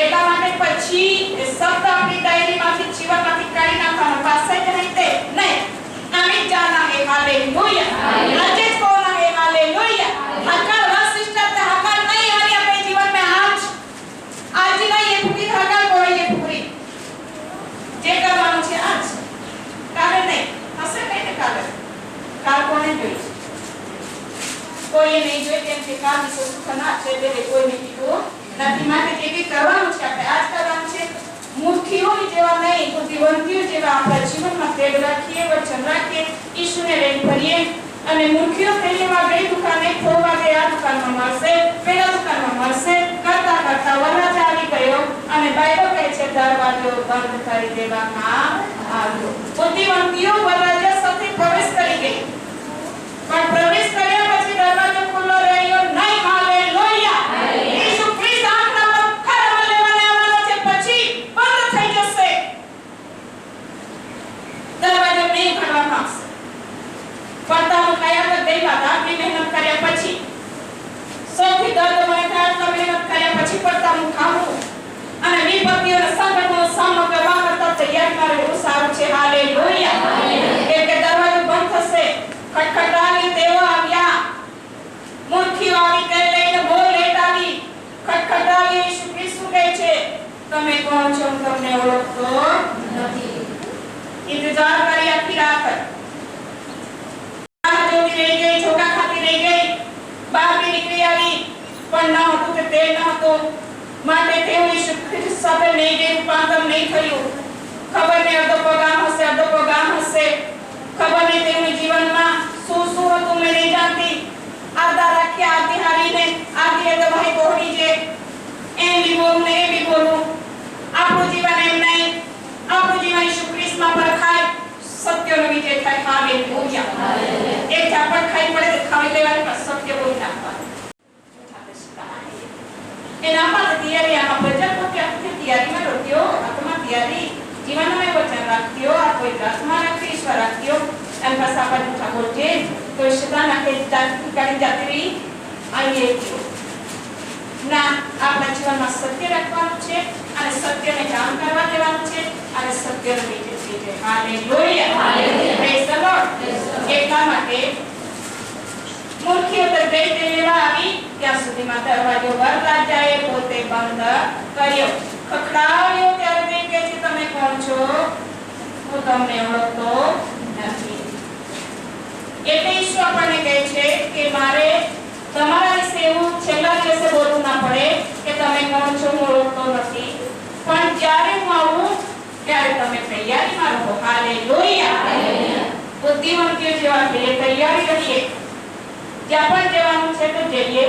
એટલા માટે પછી એ શબ્દ આપણી ડાયરીમાંથી જીવનમાંથી કાઢી નાખવાનો. પાસે જ નહીં તે નહીં. આમી જાના હે. હાલેલુયા. આજે જ કોના હે. હાલેલુયા. હકાર વસિષ્ઠ તે હકાર નહીં આની આપણે જીવન में आज नहीं ये पूरी हकार कोई ये पूरी જે કરવાનું છે આજ. કાલે નહીં હશે કઈ ને કાલ કોને જોઈ કોઈ નહીં જોઈ કેમ કે કાલ વિશે સુખના છે એટલે કોઈ નહીં કીધું નથી. માટે જે બી કરવાનું છે આપણે આજ કરવાનું છે. મૂર્ખીઓની જેવા નહીં, બુદ્ધિવંતીઓ જેવા આપણા જીવનમાં તેડ રાખીએ, વચન રાખીએ, ઈશુને લઈને ફરીએ. અને મૂર્ખીઓ પહેલી વાર ગઈ દુકાને ખોવા ગઈ આ દુકાનમાં મળશે, પેલા દુકાનમાં મળશે, કરતા કરતા વરરાજા આવી ગયો અને બાઇબલ કહે છે દરવાજો બંધ કરી દેવામાં આવ્યો. બુદ્ધિવંતીઓ વરરાજા સાથે પ્રવેશ કરી ગઈ પણ પ્રવેશ કર્યા પછી દરવાજો ખુલ્લો રહ્યો નહીં. હાલેલુયા. ઈસુ ખ્રિસ્ત આપણા પથ્થરમાં લેવાને આવવાનો છે પછી બંધ થઈ જશે. દરવાજો નહીં ખોલવામાં આવશે. પડતા મુકાયા તો ગઈ વાત આપણી મહેનત કર્યા પછી સૌથી દર્દમય આટલા મહેનત કર્યા પછી પડતા મુકાવું અને વિપત્તિઓનો સંકટનો સામનો કરવા કરતા તૈયાર રહેવું સારું છે. હાલેલુયા. કેમ કે દરવાજો બંધ થશે. ખટખટાવી તેઓ આવ્યા. મૂર્ખીઓ આવી તે લઈને બહુ લેટ આવી. ખટખટાવી ઈસુ ખ્રિસ્ત કહે છે તમે કોણ છો હું તમને ઓળખતો નથી. ઇંતજાર કરી આખી રાત. જોતી રહી ગઈ, છોકરા ખાતી રહી ગઈ. બહાર નીકળી આવી પણ ન હતું કે તે ન હતું. માટે તેઓ ઈસુ ખ્રિસ્ત સાથે નહીં ગઈ. રૂપાંતર નહીં થયું. ખબર નહીં અડધો પગામ હશે, અડધો પગામ હશે. ખબર નહીં તેમની જીવનમાં શું હતું મેં નહીં જાણતી. આધા રાખ્યા આધી હારીને આધી તો ભાઈ કોહડી છે એમ બી બોલું ને એમ બી બોલું. આપણું જીવન એમ નહીં. આપણું જીવન ઈસુ ખ્રિસ્તમાં પરખાય, સત્યનો વિજય થાય. હાલેલુયા. એક ઝાપટ ખાઈ પડે તો ખાઈ લેવાની પણ સત્ય બોલી નાખવાનું. એના માટે તૈયારી આમાં પ્રજાપતિ આખી તૈયારીમાં રોટ્યો આત્મા पवित्र आत्मा रखे ईश्वर रखियो एन भाषा पर ठाकुर जे तो शैतान आके जाती रही आइए ના આપણા જીવનમાં સત્ય રાખવાનું છે અને સત્યને કામ કરવા દેવાનું છે અને સત્યનો વિજય છે હાલેલુયા પ્રેઝ ધ લોર્ડ એટલા માટે મૂર્ખીઓ તો જઈ લેવા આવી ત્યાં સુધીમાં દરવાજો વરરાજાએ પોતે બંધ કર્યો ખખડાવ્યો ત્યારે તે કહે છે તમે કોણ છો હું તમને ઓળખતો નથી એટલે ઈશ્વર આપણને કહે છે કે મારે તમારા વિશે એવું છેલ્લા દિવસે બોલવું ના પડે કે તમે કોણ છો હું ઓળખતો નથી પણ જ્યારે હું આવું ત્યારે તમે તૈયારીમાં રહો હાલેલુયા બુદ્ધિવંતીઓ જેવા થઈએ તૈયારી કરીએ જ્યાં પણ જવાનું છે તો જઈએ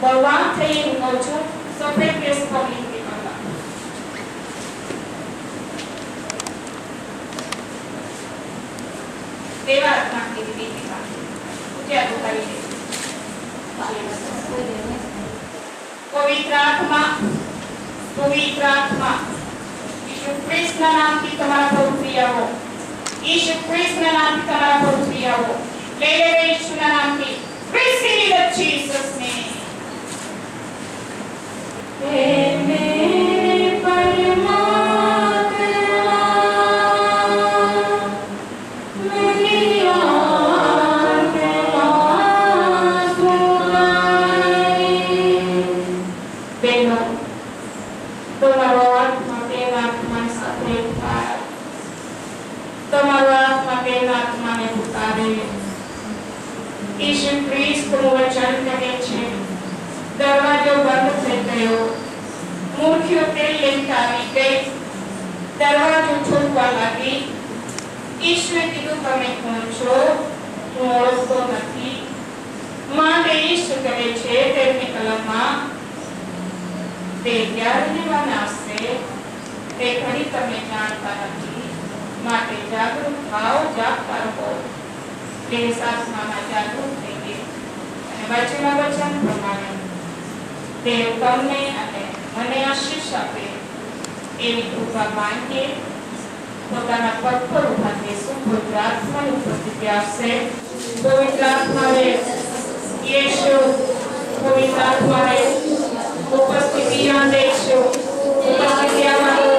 બળવાન થઈએ હું કહું છું સફેદ ડ્રેસ પહેરી નીકળવા દેવા નાખી દીધી પૂજા દુખાવી દે पवित्र आत्मा यीशु कृष्ण नाम की तुम्हारा बहुत प्रिय हो यीशु कृष्ण नाम की तुम्हारा बहुत प्रिय हो ले यीशु नाम की receive the Jesus name Ishu Khrist वचन કહે છે દરવાજો બંધ થઈ ગયો મૂર્ખીઓ તેલ લઈને આવી ગઈ દરવાજો ઠોકવા લાગી ઈશ્વરે કીધું તમે કોણ છો હું ઓળખતો નથી માટે ઈશ્વર કહે છે તેમની કલમમાં તે ક્યારે લેવાના આવશે તે ઘડી તમે જાણતા નથી માટે જાગૃત થાઓ જાગતા રહો प्रेस आत्माમાં જાગૃત થઈએ અને વચન પ્રમાણે દેવ તમને અને મને આશીષ આપે એવી કૃપા માંગીએ પોતાના પગ પર ઉભા થઈશું પવિત્ર આત્માની ઉપસ્થિતિ આવશે પવિત્ર આત્માએ યેશુ પવિત્ર આત્માએ ઉપસ્થિતિ આદેશો ઉપસ્થિતિ અમારો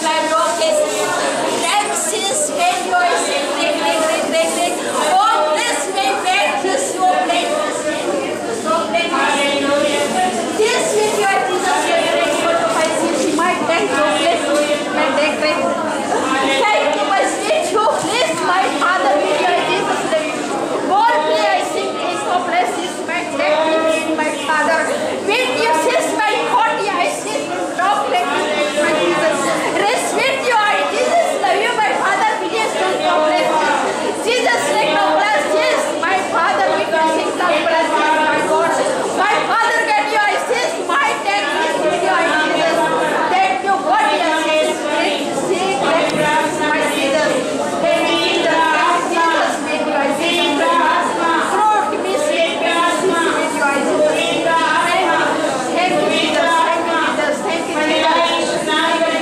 my rock is Francis, when you are sick, oh, this may make you so blameless. This with your Jesus, my thank you, my sweet you, please, my Father, with your Jesus' name. More play, I sing, is so blessed, is my thank my Father. When you says my body, I sing, no blessings, my Jesus. Rest with you, I Jesus, love you, my Father, with your son, no blessings. Jesus, like no blessings, my Father, with your sing, no blessings, my God. My Father, can you, I says, my thank with you, I Jesus. Thank you, God, I says, sing, my Jesus. Thank you, Jesus, with you, I sing, Lord, give me sing, with you, I Jesus. Thank you, Jesus. Thank you, Jesus. Thank you, Jesus.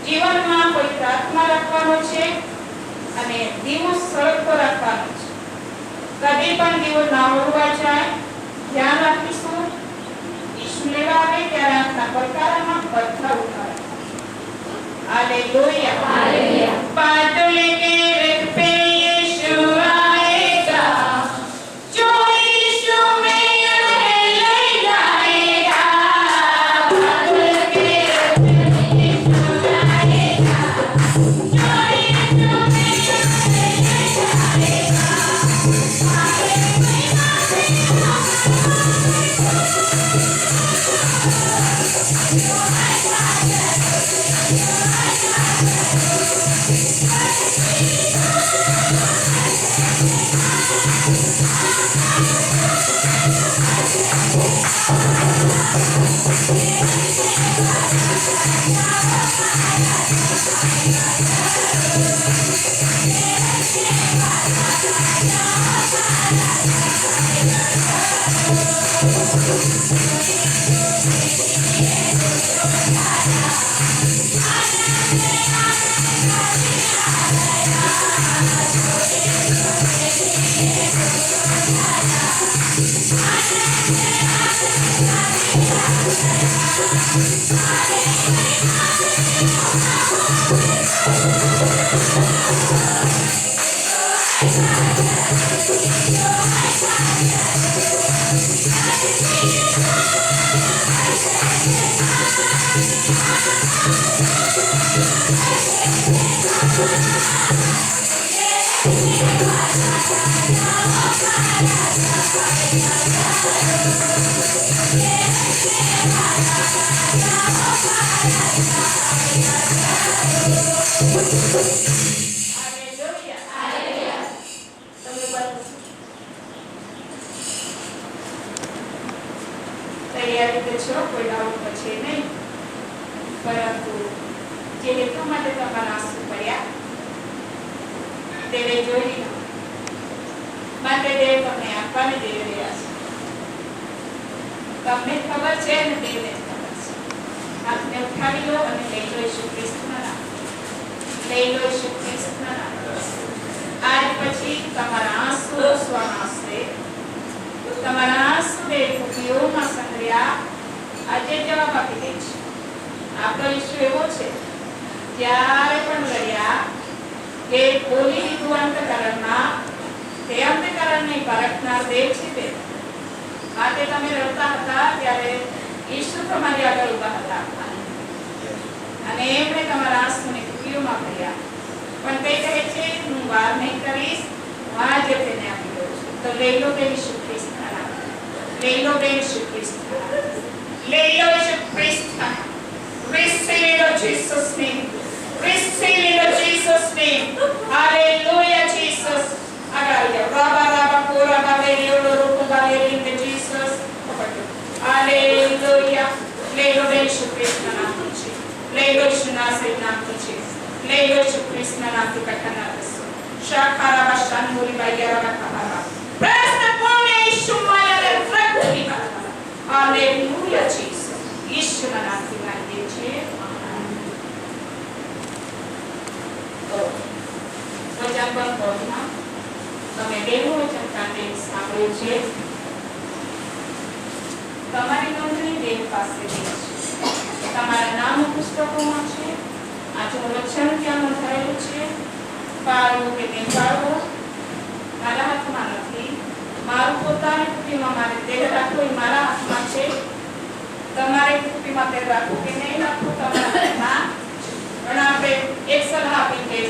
જીવનમાં કોઈ પ્રાર્થના રાખવાનો છે અને દીવો સળગતો રાખવાનો છે. કદી પણ દીવો ના હોવા જાય. ધ્યાન રાખીશું. ઈસુ લેવા આવે ત્યારે આપના પડકારામાં પથ્થર ઉઠાવે. Hallelujah hallelujah. पात लेके रथ पे यीशु आएगा, जो यीशु में ले जाएगा. पात लेके रथ पे यीशु आएगा, હાલેલુયા. તમે બસ તૈયારી તો છો, કોઈ ડાઉટ પછી નહીં, પરંતુ જે હેતુ માટે તમારા આંસુ પડ્યા તેને જોઈ લો. માટે દેવ તમને આપવાને જઈ રહ્યા છે. તમને ખબર છે અને દેવને ખબર છે. હાથને ઉઠાવી લો અને લઈ લો ઈસુ ખ્રિસ્તના નામ. લઈ લો ઈસુ ખ્રિસ્તના નામ. આજ પછી તમારા આંસુ ઓસવાના હશે. તમારા આંસુ દેવ કુપીઓમાં સંગ્રહ્યા આજે જવાબ આપી દે છે. આપણો ઈસુ એવો છે, ત્યારે પણ લડ્યા કે બોલી દીધું અંતકરણમાં, તે અંતકરણની પરખનાર દેવ છે તે. માટે તમે રડતા હતા ત્યારે ઈસુ તમારી આગળ ઊભા હતા અને એમણે તમારા આંસુને કુપીઓમાં ભર્યા. પણ તે કહે છે હું વાર નહીં કરીશ, હું આજે તેને આપી દઉં છું. તો લઈ લો બેન ઈસુ ખ્રિસ્તના નામ. લઈ લો બેન ઈસુ ખ્રિસ્તના નામ. લઈ લો ઈસુ ખ્રિસ્તના નામ. Receive it in Jesus' name. Receive it in Jesus' name. Hallelujah, Jesus. Agalia. Raba raba kora babeli oloruko babeli in Jesus. Hallelujah. Lei lo Iesu Krishna naam tuji. Lei lo Iesu Nazareth naam tuji. Lei lo Iesu Krishna naam tu katana dasu. Shakara bashanuri bayara bakara. Presta pone Iesu maya le frakuri bakara. Hallelujah, Jesus. Iesu naam tu gande છે. તો વચન પર બોલના તમે દેવું વચન કાંડે સાંભળ્યું છે. તમારી નોંધણી દેવ પાસે છે. તમારા નામ પુસ્તકોમાં છે. આજનું વચન ત્યાં નોંધાયેલું છે. પાળવું કે નહીં પાળવું મારા હાથમાં નથી. મારું પોતાની કુપીમાં મારે તેલ રાખવું એ મારા હાથમાં છે. તમારે કુપીમાં તેલ રાખવું કે નહીં રાખવું તમારા હાથમાં. પણ આપણે એક સલાહ આપી કે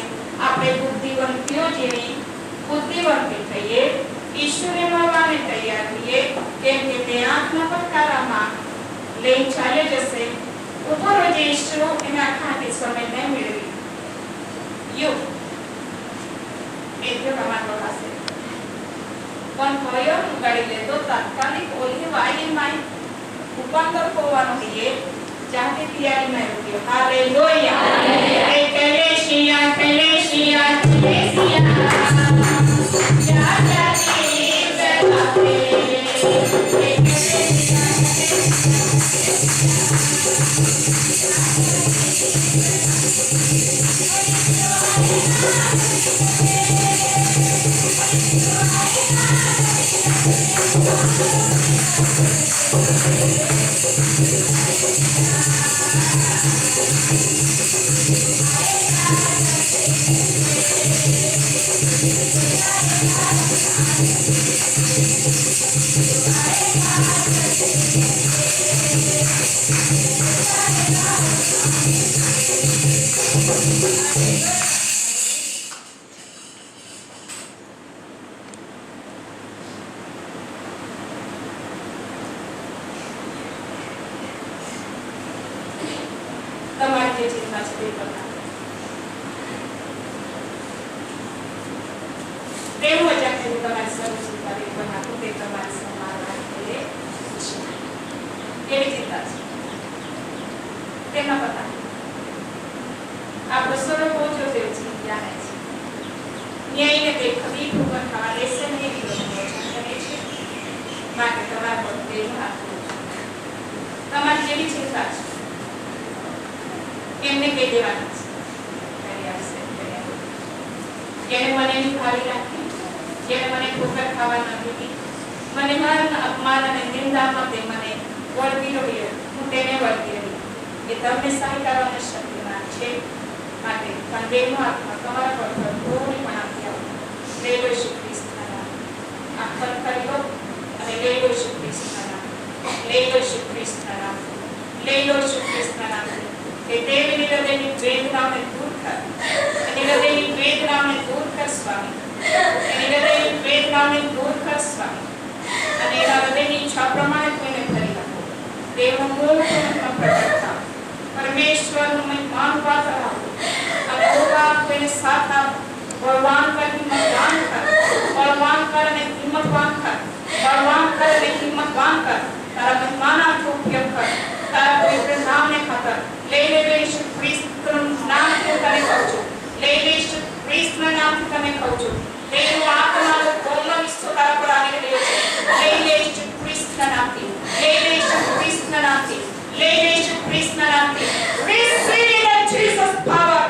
આપણે બુદ્ધિવંતીઓ જેવી બુદ્ધિવંતી થઈએ, ઈશ્વરને મળવાને તૈયાર થઈએ, કેમ કે તે આંખના પથકારામાં લઈ ચાલે જશે. ઉપર જે ઈશ્વરો એના ખાતે સમય નહીં મેળવી યુ એટલે તમારો પાસે પણ ભયો ઉગાડી લે તો તાત્કાલિક ઓલી વાઈ માઈ ઉપાંતર હોવાનો કહીએ જાતે તૈયારીમાં રૂપિયો. હાલેલુયા. એકેલેશિયા કેલેશિયા કેલેશિયા જાજાની બેલાતે તમારી જે ચિંતા છે તે કરતા તેવું વચન છે તમારી સર્વ ચિંતા તે બનાવો તે તમારી સમાધાન કરે એવી ચિંતા છે તેના પતા આપણો સ્વરૂપ ઓછો છે જાણે છે ન્યાયને તે ખબીર ઉપર ખાવા લેશે ને એવી વચન કરે છે માટે તમારા પર તે રાખવું જેવી ચિંતા છે એમને કહી દેવાનું છે જેને મને નિભાવી રાખી, જેને મને ઠોકર ખાવા ન દીધી, મને મારા અપમાન અને નિંદામાં તે મને વળગી રહ્યો, હું તેને વળગી રહી. એ તમને સહાય કરવાની શક્તિમાન છે. માટે પણ આત્મા તમારા પર થોડી પણ આપી આવો. લઈ લો ઈસુ ખ્રિસ્તના નામ. આંખ બંધ કરી લો અને લઈ લો ઈસુ ખ્રિસ્તના નામ. લઈ લો ઈસુ ખ્રિસ્તના નામ. લઈ લો ઈસુ ખ્રિસ્તના નામ. એ દેવની હૃદયની વેદનાને દૂર કર. એની હૃદયની વેદનાને દૂર કર સ્વામી. એની હૃદયની વેદનાને દૂર કર સ્વામી. અને એના હૃદયની ઈચ્છા પ્રમાણે કોઈને કરી આપો. દેવનું મૂળ પ્રગટ થાવ. પરમેશ્વરનું મહિમાન પાત્ર આપો. અને ઓલા કોઈને સાથ આપો. બળવાન કર, હિંમતવાન કર. બળવાન કર અને હિંમતવાન કર. બળવાન કર અને હિંમતવાન કર. તારા મહિમાનાનો ઉપયોગ કર. તારા પવિત્ર નામને ખાતર લઈ લે ઈસુ ખ્રિસ્તનું નામથી તને કહું છું. લઈ લે ઈસુ ખ્રિસ્તના નામથી તને કહું છું. લઈ લો આત્માનો કોમલ વિશ્વ તારા પર આવી રહ્યો છે. લઈ લે ઈસુ ખ્રિસ્તના નામથી. લઈ લે ઈસુ ખ્રિસ્તના નામથી. લઈ લે ઈસુ ખ્રિસ્તના નામથી. Receive the Jesus power.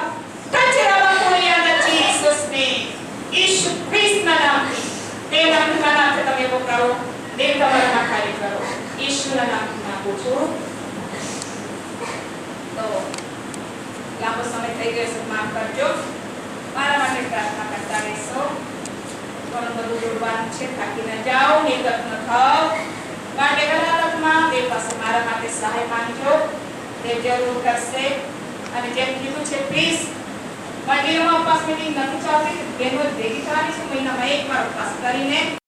Touch it our body under Jesus name. ઈસુ ખ્રિસ્તના નામથી. દેવના નામથી તમે વપરાવો. દેવ તમારા કાર્ય કરો. ઈશુના નામથી માંગુ છું. તો લાંબો સમય થઈ ગયો છે, માફ કરજો. મારા માટે પ્રાર્થના કરતા રહેશો. ઘણું બધું જોડવાનું છે, થાકી ન જાઓ, નિર્ગત ન થાઓ. માટે ગલાતમાં દેવ પાસે મારા માટે સહાય માંગજો. દેવ જરૂર કરશે. અને જેમ કીધું છે, પ્લીઝ મંદિરમાં ઉપવાસ મિટિંગ નથી ચાલતી, બહેનો ભેગી થવાની છે. મહિનામાં એકવાર ઉપવાસ કરીને